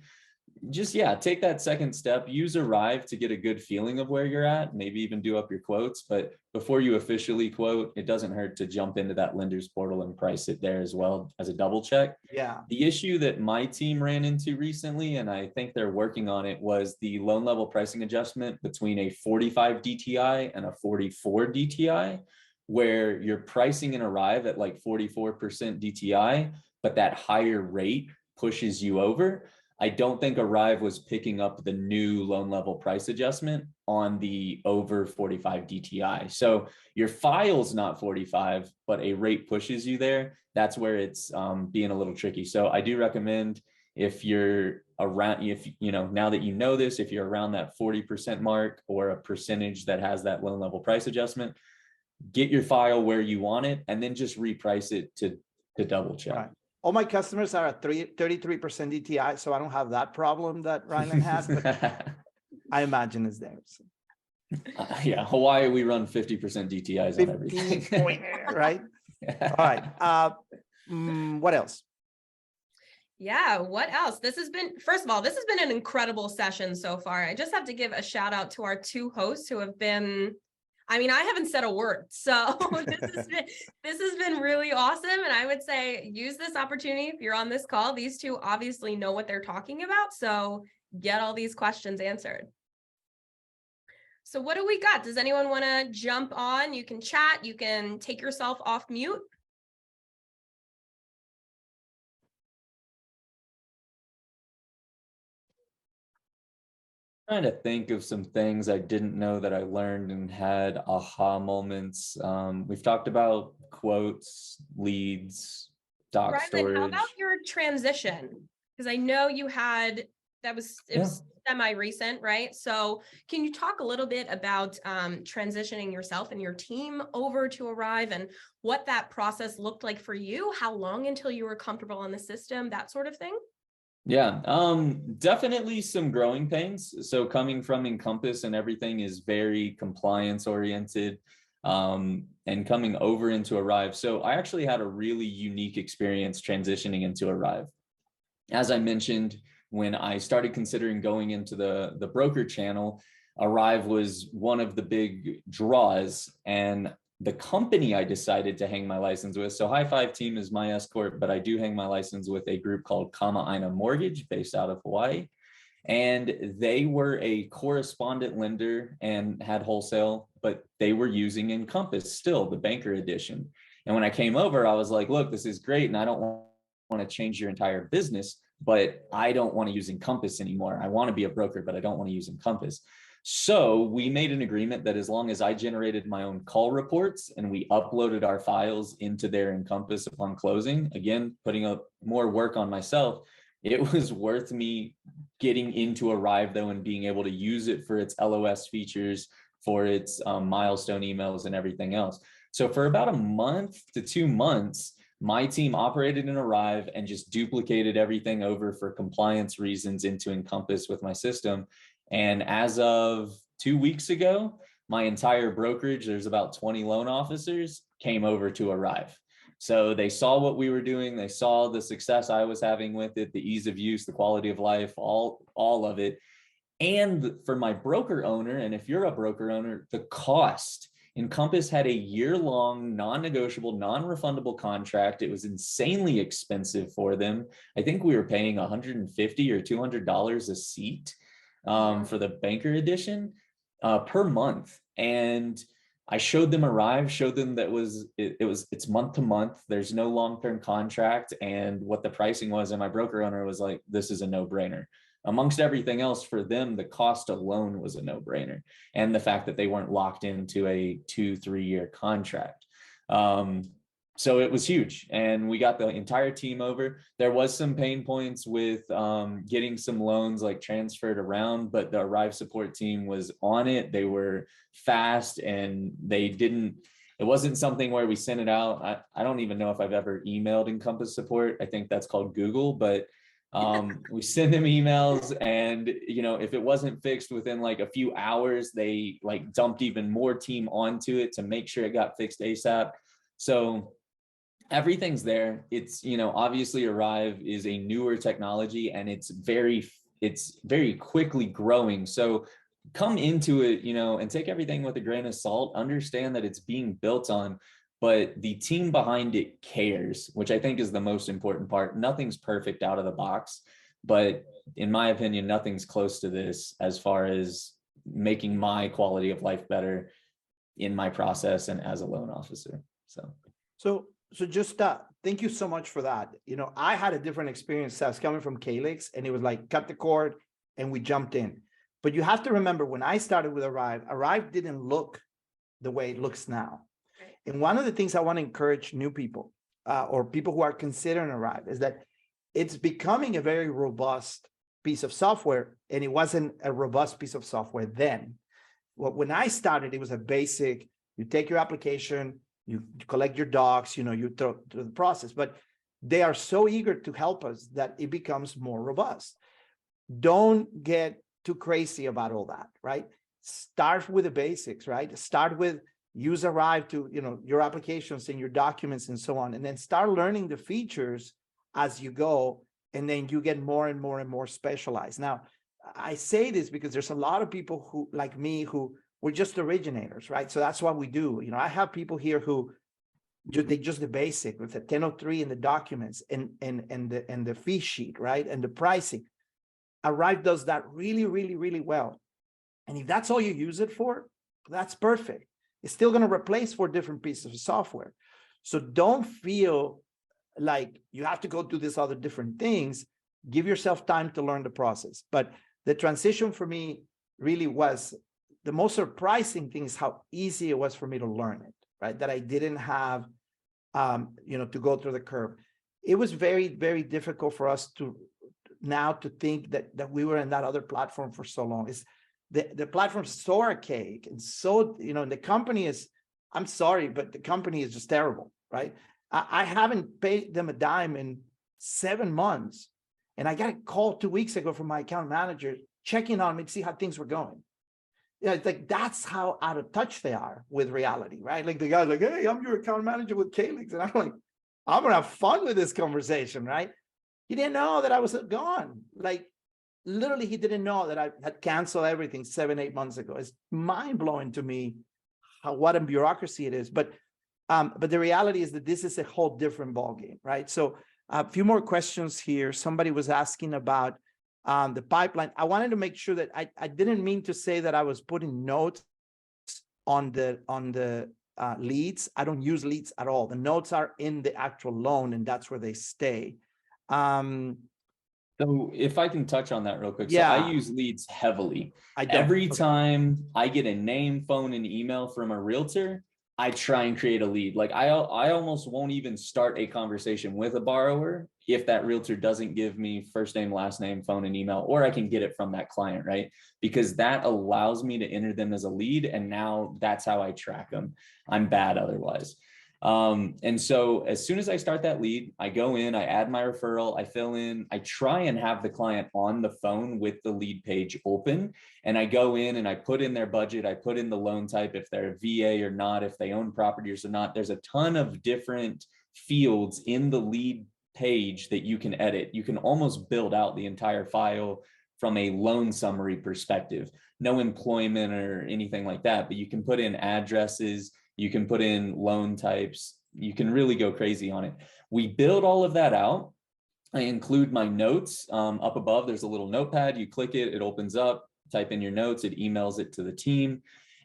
just, take that second step, use ARIVE to get a good feeling of where you're at, maybe even do up your quotes. But before you officially quote, it doesn't hurt to jump into that lender's portal and price it there as well as a double check. yeah. The issue that my team ran into recently, and I think they're working on it, was the loan level pricing adjustment between a 45 DTI and a 44 DTI, where you're pricing in ARIVE at like 44% DTI, but that higher rate pushes you over. I don't think ARIVE was picking up the new loan level price adjustment on the over 45 DTI. So your file's not 45, but a rate pushes you there. That's where it's being a little tricky. So I do recommend, if you're around, now that you know this, if you're around that 40% mark or a percentage that has that loan level price adjustment, get your file where you want it and then just reprice it to double check. Right. All my customers are at 33% DTI, so I don't have that problem that Rylan has, but I imagine it's there. So. Yeah, Hawaii, we run 50% DTIs on everything. Right? All right. What else? Yeah, what else? First of all, this has been an incredible session so far. I just have to give a shout out to our two hosts who have been, I haven't said a word. So this has been really awesome. And I would say use this opportunity if you're on this call. These two obviously know what they're talking about. So get all these questions answered. So what do we got? Does anyone want to jump on? You can chat. You can take yourself off mute. Trying to think of some things I didn't know that I learned and had aha moments. We've talked about quotes, leads, doc Rylan, storage. how about your transition? Because I know you had, it was semi-recent, right? So can you talk a little bit about transitioning yourself and your team over to ARIVE and what that process looked like for you? How long until you were comfortable on the system, that sort of thing? Yeah, definitely some growing pains. So coming from Encompass and everything is very compliance oriented, and coming over into ARIVE. So I actually had a really unique experience transitioning into ARIVE. As I mentioned, when I started considering going into the broker channel, ARIVE was one of the big draws, and the company I decided to hang my license with. So High Five Team is my S corp, but I do hang my license with a group called Kama Ina Mortgage based out of Hawaii. And they were a correspondent lender and had wholesale, but they were using Encompass still, the banker edition. And when I came over, I was like, look, this is great. And I don't want to change your entire business, but I don't want to use Encompass anymore. I want to be a broker, but I don't want to use Encompass. So we made an agreement that as long as I generated my own call reports and we uploaded our files into their Encompass upon closing, again, putting up more work on myself, it was worth me getting into ARIVE though and being able to use it for its LOS features, for its milestone emails and everything else. So for about a month to 2 months, my team operated in ARIVE and just duplicated everything over for compliance reasons into Encompass with my system. And as of 2 weeks ago, my entire brokerage, there's about 20 loan officers, came over to ARIVE. So they saw what we were doing. They saw the success I was having with it, the ease of use, the quality of life, all of it. And for my broker owner, and if you're a broker owner, the cost. Encompass had a year-long, non-negotiable, non-refundable contract. It was insanely expensive for them. I think we were paying $150 or $200 a seat for the banker edition per month. And I showed them ARIVE, showed them that it's month to month. There's no long-term contract and what the pricing was. And my broker owner was like, this is a no-brainer. Amongst everything else, for them, the cost alone was a no-brainer. And the fact that they weren't locked into a 2-3 year contract. So it was huge. And we got the entire team over. There was some pain points with getting some loans like transferred around, but the ARIVE support team was on it. They were fast and it wasn't something where we sent it out. I don't even know if I've ever emailed Encompass support. I think that's called Google, but we send them emails, and if it wasn't fixed within like a few hours, they like dumped even more team onto it to make sure it got fixed ASAP. So everything's there. It's obviously ARIVE is a newer technology and it's very quickly growing. So come into it, and take everything with a grain of salt. Understand that it's being built on, but the team behind it cares, which I think is the most important part. Nothing's perfect out of the box, but in my opinion, nothing's close to this as far as making my quality of life better in my process and as a loan officer. So just thank you so much for that. I had a different experience. I was coming from Calyx, and it was like cut the cord and we jumped in. But you have to remember, when I started with ARIVE didn't look the way it looks now. And one of the things I want to encourage new people or people who are considering ARIVE is that it's becoming a very robust piece of software, and it wasn't a robust piece of software then. When I started, it was a basic, you take your application, you collect your docs, you through the process, but they are so eager to help us that it becomes more robust. Don't get too crazy about all that, right? Start with the basics, right? Start with use ARIVE to, your applications and your documents and so on, and then start learning the features as you go, and then you get more and more and more specialized. Now, I say this because there's a lot of people who, like me, who we're just originators, right? So that's what we do. I have people here who they just the basic with the 1003 and the documents and the fee sheet, right? And the pricing. ARIVE does that really, really, really well. And if that's all you use it for, that's perfect. It's still going to replace 4 different pieces of software. So don't feel like you have to go do these other different things. Give yourself time to learn the process. But the transition for me really was the most surprising thing is how easy it was for me to learn it, right? That I didn't have, to go through the curve. It was very, very difficult for us to think that we were in that other platform for so long. It's the platform's so archaic and so, the company is, I'm sorry, but the company is just terrible, right? I haven't paid them a dime in 7 months, And I got a call 2 weeks ago from my account manager checking on me to see how things were going. Yeah, it's like that's how out of touch they are with reality, right? Like the guy's like, hey, I'm your account manager with Calix. And I'm like, I'm gonna have fun with this conversation, right? He didn't know that I was gone. Like literally, he didn't know that I had canceled everything 7-8 months ago. It's mind-blowing to me what a bureaucracy it is. But the reality is that this is a whole different ballgame, right? So a few more questions here. Somebody was asking about the pipeline. I wanted to make sure that I didn't mean to say that I was putting notes on the leads. I don't use leads at all. The notes are in the actual loan, and that's where they stay. So if I can touch on that real quick. Yeah. So I use leads heavily. I don't. Every time I get a name, phone, and email from a realtor, I try and create a lead. Like I almost won't even start a conversation with a borrower if that realtor doesn't give me first name, last name, phone, and email, or I can get it from that client, right? Because that allows me to enter them as a lead. And now that's how I track them. I'm bad otherwise. And so as soon as I start that lead, I go in, I add my referral, I fill in, I try and have the client on the phone with the lead page open. And I go in and I put in their budget, I put in the loan type, if they're a VA or not, if they own properties or not. There's a ton of different fields in the lead page that you can edit. You can almost build out the entire file from a loan summary perspective. No employment or anything like that, but you can put in addresses, you can put in loan types, you can really go crazy on it. We build all of that out. I include my notes up above. There's a little notepad. You click it, it opens up, type in your notes, it emails it to the team.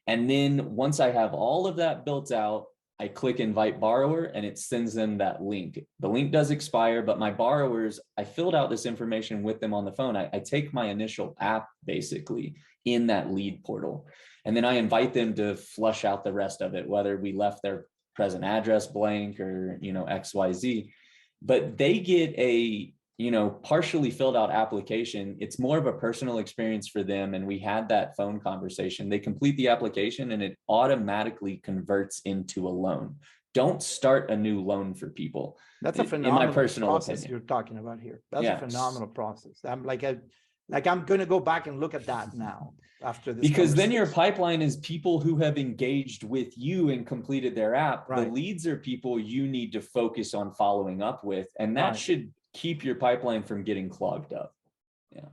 And then once I have all of that built out, I click invite borrower and it sends them that link. The link does expire, but my borrowers, I filled out this information with them on the phone. I take my initial app basically in that lead portal. And then I invite them to flush out the rest of it, whether we left their present address blank or, XYZ, but they get a, partially filled out application. It's more of a personal experience for them. And we had that phone conversation. They complete the application and it automatically converts into a loan. Don't start a new loan for people. That's a phenomenal in my personal process opinion. you're talking about here. That's Yeah. a phenomenal process. I'm I'm going to go back and look at that now after this. Because then your conversation. pipeline is people who have engaged with you and completed their app. Right. The leads are people you need to focus on following up with, and that Right. should keep your pipeline from getting clogged up. Yeah.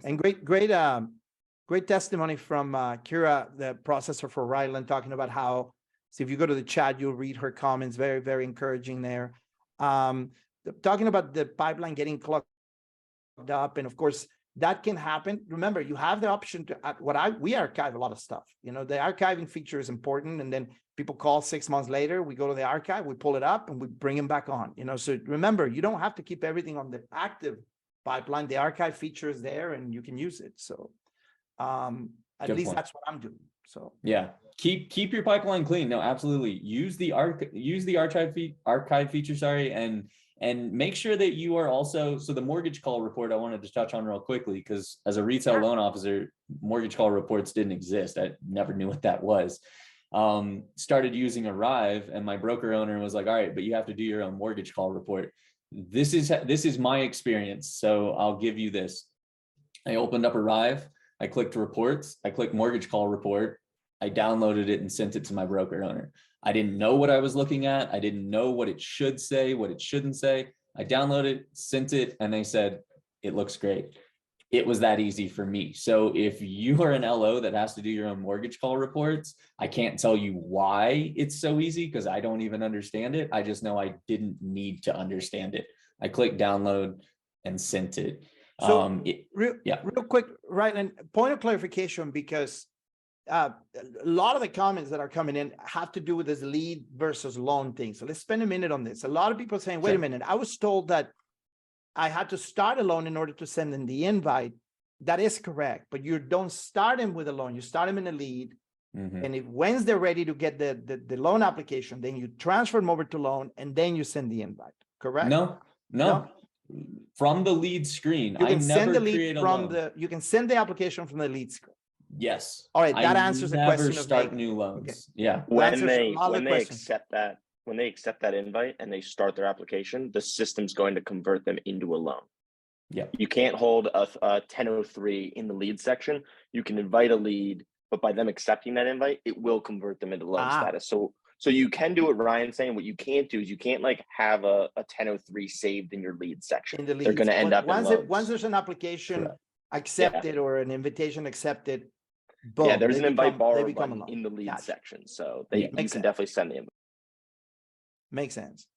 And great testimony from Kira, the processor for Rylan, talking about how, so if you go to the chat, you'll read her comments, very, very encouraging there. Talking about the pipeline getting clogged up, and of course, that can happen. Remember, you have the option to we archive a lot of stuff. The archiving feature is important, and then people call 6 months later, we go to the archive, we pull it up, and we bring them back on. So remember, you don't have to keep everything on the active pipeline. The archive feature is there, and you can use it. So at Good least point. that's what I'm doing. So Yeah. Keep your pipeline clean. No, absolutely. Use the archive feature, and make sure that you are also, so the mortgage call report I wanted to touch on real quickly, because as a retail loan officer, mortgage call reports didn't exist. I never knew what that was. Started using ARIVE, and my broker owner was like, all right, but you have to do your own mortgage call report. This is my experience. So I'll give you this. I opened up ARIVE, I clicked reports, I clicked mortgage call report, I downloaded it and sent it to my broker owner. I didn't know what I was looking at. I didn't know what it should say, what it shouldn't say. I downloaded, sent it, and they said, it looks great. It was that easy for me. So if you are an LO that has to do your own mortgage call reports, I can't tell you why it's so easy because I don't even understand it. I just know I didn't need to understand it. I clicked download and sent it. So real quick, right? And point of clarification, because a lot of the comments that are coming in have to do with this lead versus loan thing. So let's spend a minute on this. A lot of people are saying, wait a minute, I was told that I had to start a loan in order to send in the invite. That is correct, but you don't start them with a loan. You start them in a lead. Mm-hmm. And once they're ready to get the loan application, then you transfer them over to loan and then you send the invite, correct? No. From the lead screen, you can send the lead you can send the application from the lead screen. Yes. All right, that answers the question of start new loans. Okay. Yeah. When they accept that invite and they start their application, the system's going to convert them into a loan. Yeah. You can't hold a 1003 in the lead section. You can invite a lead, but by them accepting that invite, it will convert them into loan status. So you can do what Ryan's saying. What you can't do is you can't like have a 1003 saved in your lead section. In the leads. They're going to end up in loans. Once there's an application Correct. accepted or an invitation accepted, boom, Yeah, there's an invite borrower become button a loan. in the lead Gotcha. section. So Yeah, you can makes sense. definitely send the invite. Makes sense.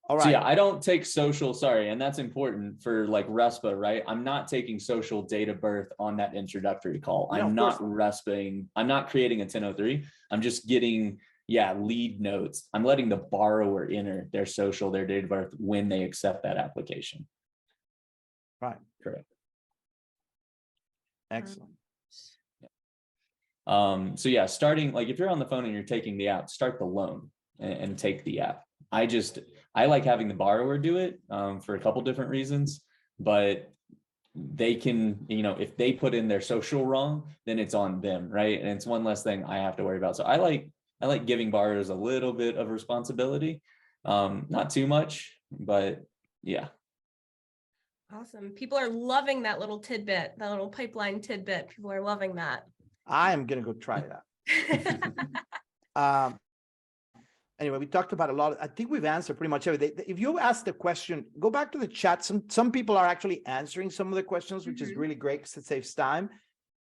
All So right. yeah, I don't take social, sorry, and that's important for like RESPA, right? I'm not taking social date of birth on that introductory call. No, I'm of not course RESPing, I'm not creating a 1003. I'm just getting, lead notes. I'm letting the borrower enter their social, their date of birth when they accept that application. Right. Correct. Excellent. So yeah, starting, like if you're on the phone and you're taking the app, start the loan and take the app. I like having the borrower do it for a couple different reasons, but they can, if they put in their social wrong, then it's on them, right? And it's one less thing I have to worry about. So I like giving borrowers a little bit of responsibility, not too much, but yeah. Awesome. People are loving that little tidbit, that little pipeline tidbit. People are loving that. I am going to go try that. Anyway, we talked about a lot. I think we've answered pretty much everything. If you asked the question, go back to the chat. Some people are actually answering some of the questions, which is really great because it saves time.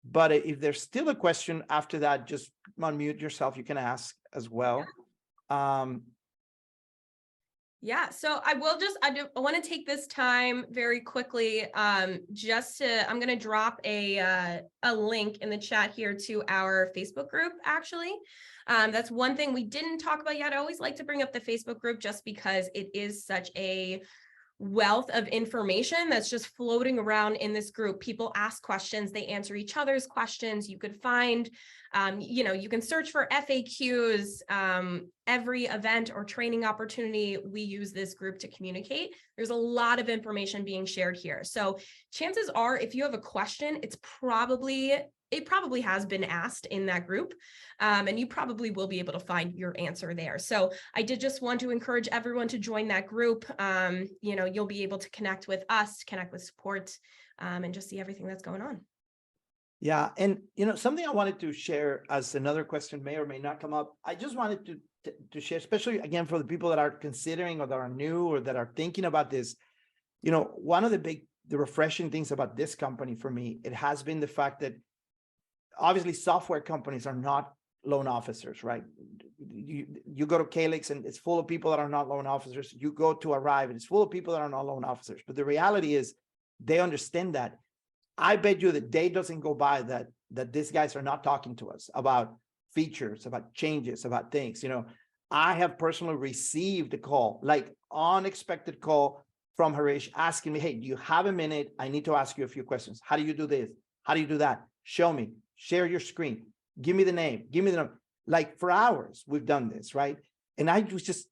But if there's still a question after that, just unmute yourself. You can ask as well. Yeah, so I want to take this time very quickly I'm going to drop a link in the chat here to our Facebook group, actually. That's one thing we didn't talk about yet. I always like to bring up the Facebook group just because it is such a wealth of information that's just floating around in this group. People ask questions, they answer each other's questions. You could find, you can search for FAQs, every event or training opportunity. We use this group to communicate. There's a lot of information being shared here. So chances are, if you have a question, it probably has been asked in that group, and you probably will be able to find your answer there. So I did just want to encourage everyone to join that group. You'll be able to connect with us, connect with support, and just see everything that's going on. Yeah, and something I wanted to share as another question may or may not come up. I just wanted to share, especially again for the people that are considering or that are new or that are thinking about this. One of the refreshing things about this company for me, it has been the fact that obviously software companies are not loan officers, right? You go to Calyx and it's full of people that are not loan officers. You go to ARIVE and it's full of people that are not loan officers. But the reality is they understand that. I bet you the day doesn't go by that these guys are not talking to us about features, about changes, about things. I have personally received a call, like unexpected call from Harish asking me, hey, do you have a minute? I need to ask you a few questions. How do you do this? How do you do that? Show me, share your screen. Give me the name, give me the number. Like for hours, we've done this, right? And I was just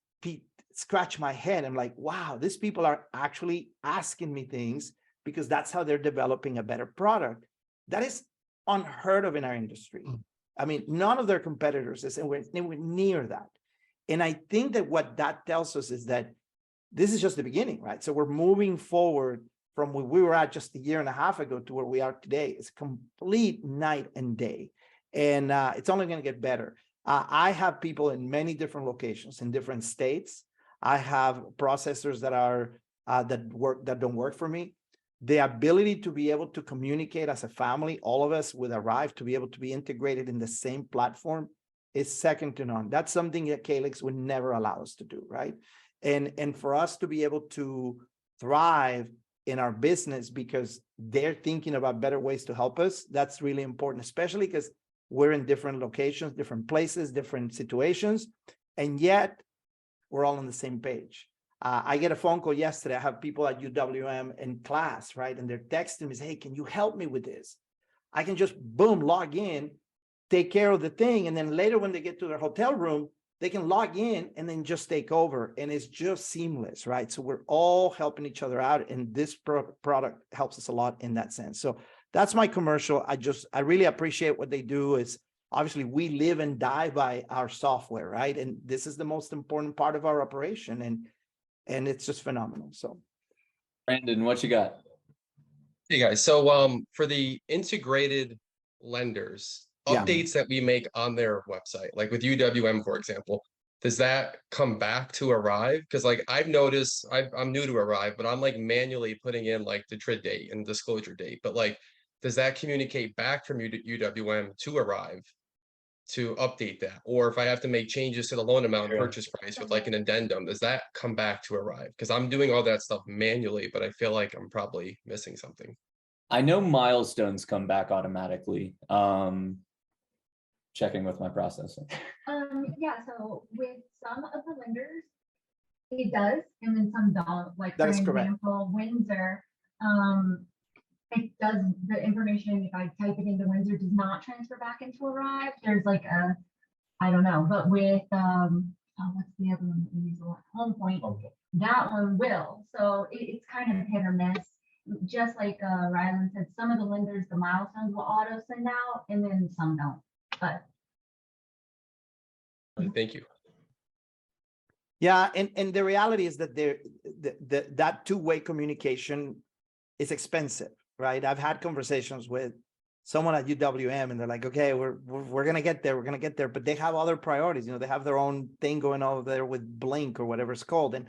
scratch my head. I'm like, wow, these people are actually asking me things because that's how they're developing a better product. That is unheard of in our industry. I mean, none of their competitors is anywhere near that. And I think that what that tells us is that this is just the beginning, right? So we're moving forward from where we were at just a year and a half ago to where we are today. It's complete night and day. And it's only going to get better. I have people in many different locations in different states. I have processors that don't work for me. The ability to be able to communicate as a family, all of us with ARIVE, to be able to be integrated in the same platform is second to none. That's something that Calyx would never allow us to do, right? And for us to be able to thrive in our business because they're thinking about better ways to help us, that's really important, especially because we're in different locations, different places, different situations, and yet we're all on the same page. I get a phone call yesterday. I have people at UWM in class, right? And they're texting me, hey, can you help me with this? I can just, boom, log in, take care of the thing. And then later when they get to their hotel room, they can log in and then just take over. And it's just seamless, right? So we're all helping each other out. And this product helps us a lot in that sense. So that's my commercial. I really appreciate what they do. Is obviously we live and die by our software, right? And this is the most important part of our operation. And it's just phenomenal. So, Brandon, what you got? Hey guys, so for the integrated lenders, Yeah. updates that we make on their website, like with UWM, for example, does that come back to Arrive? Because like I've noticed, I'm new to Arrive, but I'm like manually putting in like the TRID date and disclosure date. But like, does that communicate back from UWM to Arrive to update that? Or if I have to make changes to the loan amount and Sure. purchase price with like an addendum, does that come back to Arrive? Because I'm doing all that stuff manually, but I feel like I'm probably missing something. I know milestones come back automatically. Checking with my processor. Yeah, so with some of the lenders, it does, and then some don't. Like That for is correct. example, Windsor, it does the information, if I type it into Windsor, does not transfer back into Arrive. There's like a, I don't know, but with oh, what's the other one that we use a lot? Home Point, that one will. So it's kind of hit or miss. Just like Rylan said, some of the lenders, the milestones will auto send out, and then some don't. But Thank you. Yeah, and the reality is that that two-way communication is expensive, right? I've had conversations with someone at UWM, and they're like, "Okay, we're gonna get there, but they have other priorities. You know, they have their own thing going over there with Blink or whatever it's called, and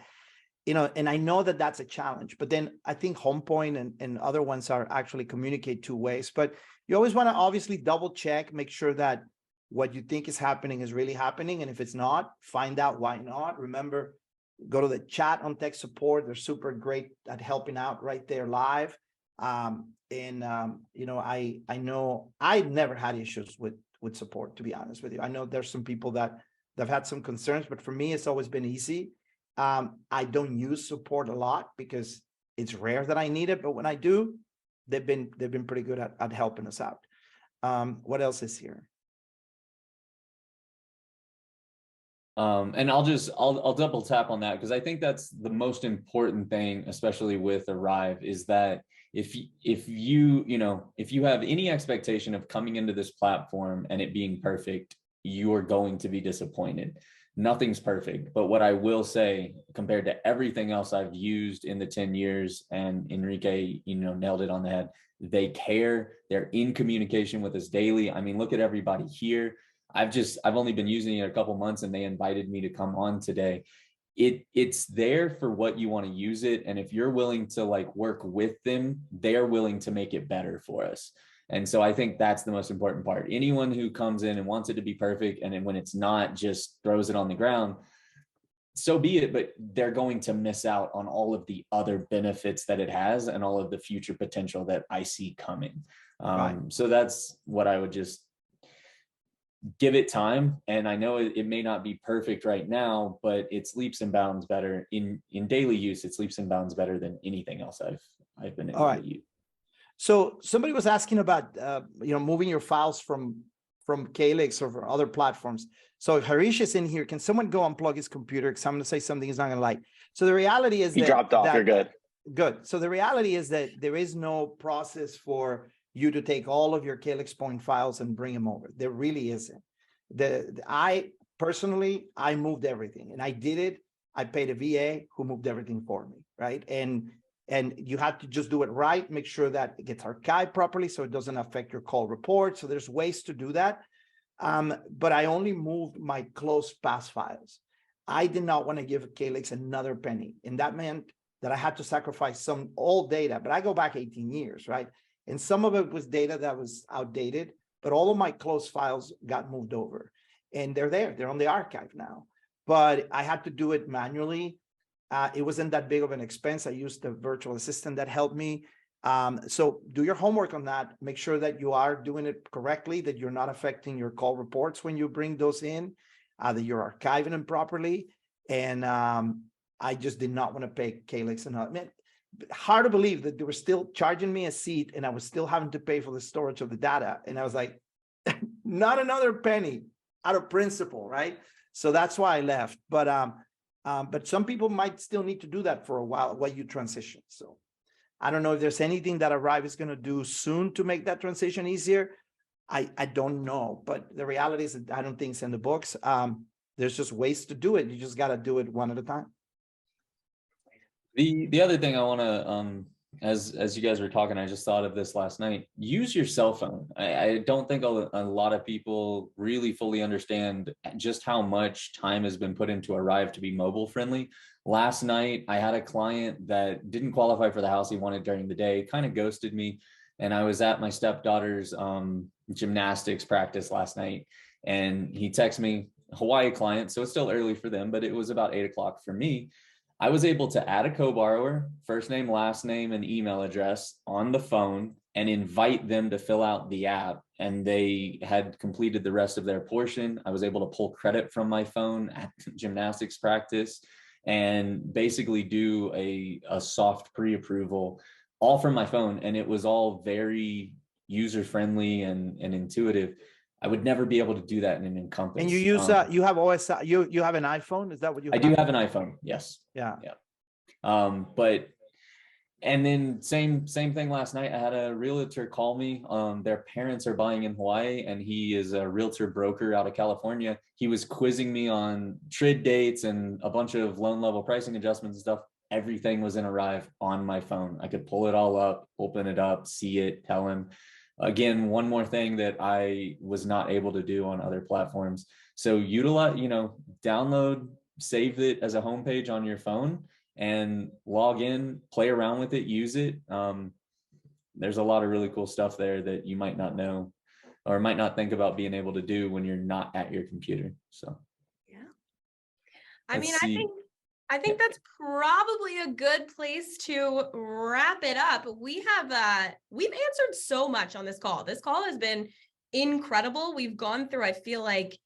you know, and I know that that's a challenge. But then I think HomePoint and other ones are actually communicate two ways. But you always want to obviously double check, make sure that what you think is happening is really happening. And if it's not, find out why not. Remember, go to the chat on tech support. They're super great at helping out right there live. You know, I know I've never had issues with support, to be honest with you. I know there's some people that have had some concerns, but for me, it's always been easy. I don't use support a lot because it's rare that I need it, but when I do, they've been pretty good at helping us out. What else is here? And I'll double tap on that because I think that's the most important thing, especially with Arrive, is that if you have any expectation of coming into this platform and it being perfect, you are going to be disappointed. Nothing's perfect, but what I will say, compared to everything else I've used in the 10 years, and Enrique, nailed it on the head. They care. They're in communication with us daily. I mean, look at everybody here. I've only been using it a couple months, and they invited me to come on today. It's there for what you want to use it, and if you're willing to work with them, they're willing to make it better for us. And so I think that's the most important part. Anyone who comes in and wants it to be perfect, and then when it's not, just throws it on the ground, so be it, but they're going to miss out on all of the other benefits that it has and all of the future potential that I see coming. Right. So that's what I would just give it time. And I know it may not be perfect right now, but it's leaps and bounds better in daily use. It's leaps and bounds better than anything else I've been able to use. So somebody was asking about, moving your files from Calyx or other platforms. So Harish is in here. Can someone go unplug his computer? Because I'm going to say something he's not going to like. So the reality is He dropped off. You're good. Good. So the reality is that there is no process for you to take all of your Calyx point files and bring them over. There really isn't. I personally moved everything, and I did it. I paid a VA who moved everything for me, right? And you have to just do it right, make sure that it gets archived properly so it doesn't affect your call report. So there's ways to do that. But I only moved my closed pass files. I did not want to give Calyx another penny. And that meant that I had to sacrifice some old data, but I go back 18 years, right? And some of it was data that was outdated, but all of my closed files got moved over, and they're there. They're on the archive now, but I had to do it manually. It wasn't that big of an expense. I used the virtual assistant that helped me. So do your homework on that. Make sure that you are doing it correctly, that you're not affecting your call reports when you bring those in, that you're archiving them properly. And I just did not want to pay Calyx enough. I mean, hard to believe that they were still charging me a seat and I was still having to pay for the storage of the data. And I was like, not another penny, out of principle, right? So that's why I left. But some people might still need to do that for a while you transition. So I don't know if there's anything that Arrive is going to do soon to make that transition easier. I don't know, but the reality is that I don't think it's in the books. There's just ways to do it. You just got to do it one at a time. The other thing I want to as you guys were talking, I just thought of this last night. Use your cell phone. I don't think a lot of people really fully understand just how much time has been put into ARIVE to be mobile friendly. Last night, I had a client that didn't qualify for the house he wanted during the day, kind of ghosted me. And I was at my stepdaughter's gymnastics practice last night, and he texted me, Hawaii client, so it's still early for them, but it was about 8 o'clock for me. I was able to add a co-borrower, first name, last name, and email address on the phone and invite them to fill out the app. And they had completed the rest of their portion. I was able to pull credit from my phone at gymnastics practice and basically do a soft pre-approval all from my phone. And it was all very user-friendly and intuitive. I would never be able to do that in an Encompass. And you use you have OS, you have an iPhone? Is that what you have? I do have an iPhone, yes. Yeah. But and then same thing last night. I had a realtor call me. Their parents are buying in Hawaii, and he is a realtor broker out of California. He was quizzing me on TRID dates and a bunch of loan level pricing adjustments and stuff. Everything was in ARIVE on my phone. I could pull it all up, open it up, see it, tell him. Again, one more thing that I was not able to do on other platforms. So utilize, download, save it as a homepage on your phone and log in, play around with it, use it. There's a lot of really cool stuff there that you might not know or might not think about being able to do when you're not at your computer. So, yeah. I think that's probably a good place to wrap it up. We've answered so much on this call. This call has been incredible. We've gone through, I feel like,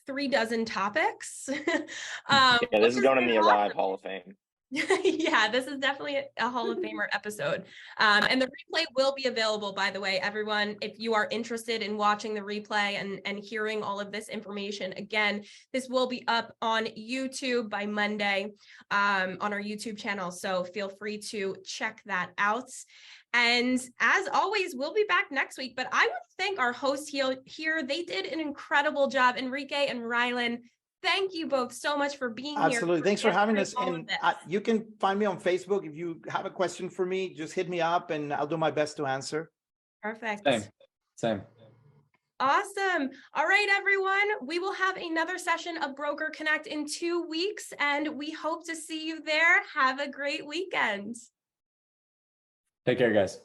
36 topics. This is going in the ARIVE Hall of Fame. Yeah, this is definitely a Hall of Famer episode. And the replay will be available, by the way, everyone, if you are interested in watching the replay and hearing all of this information. Again, this will be up on YouTube by Monday on our YouTube channel. So feel free to check that out. And as always, we'll be back next week, but I want to thank our hosts here. They did an incredible job. Enrique and Rylan, thank you both so much for being here. Absolutely. Thanks for having us. And you can find me on Facebook. If you have a question for me, just hit me up and I'll do my best to answer. Perfect. Same. Awesome. All right, everyone. We will have another session of Broker Connect in 2 weeks, and we hope to see you there. Have a great weekend. Take care, guys.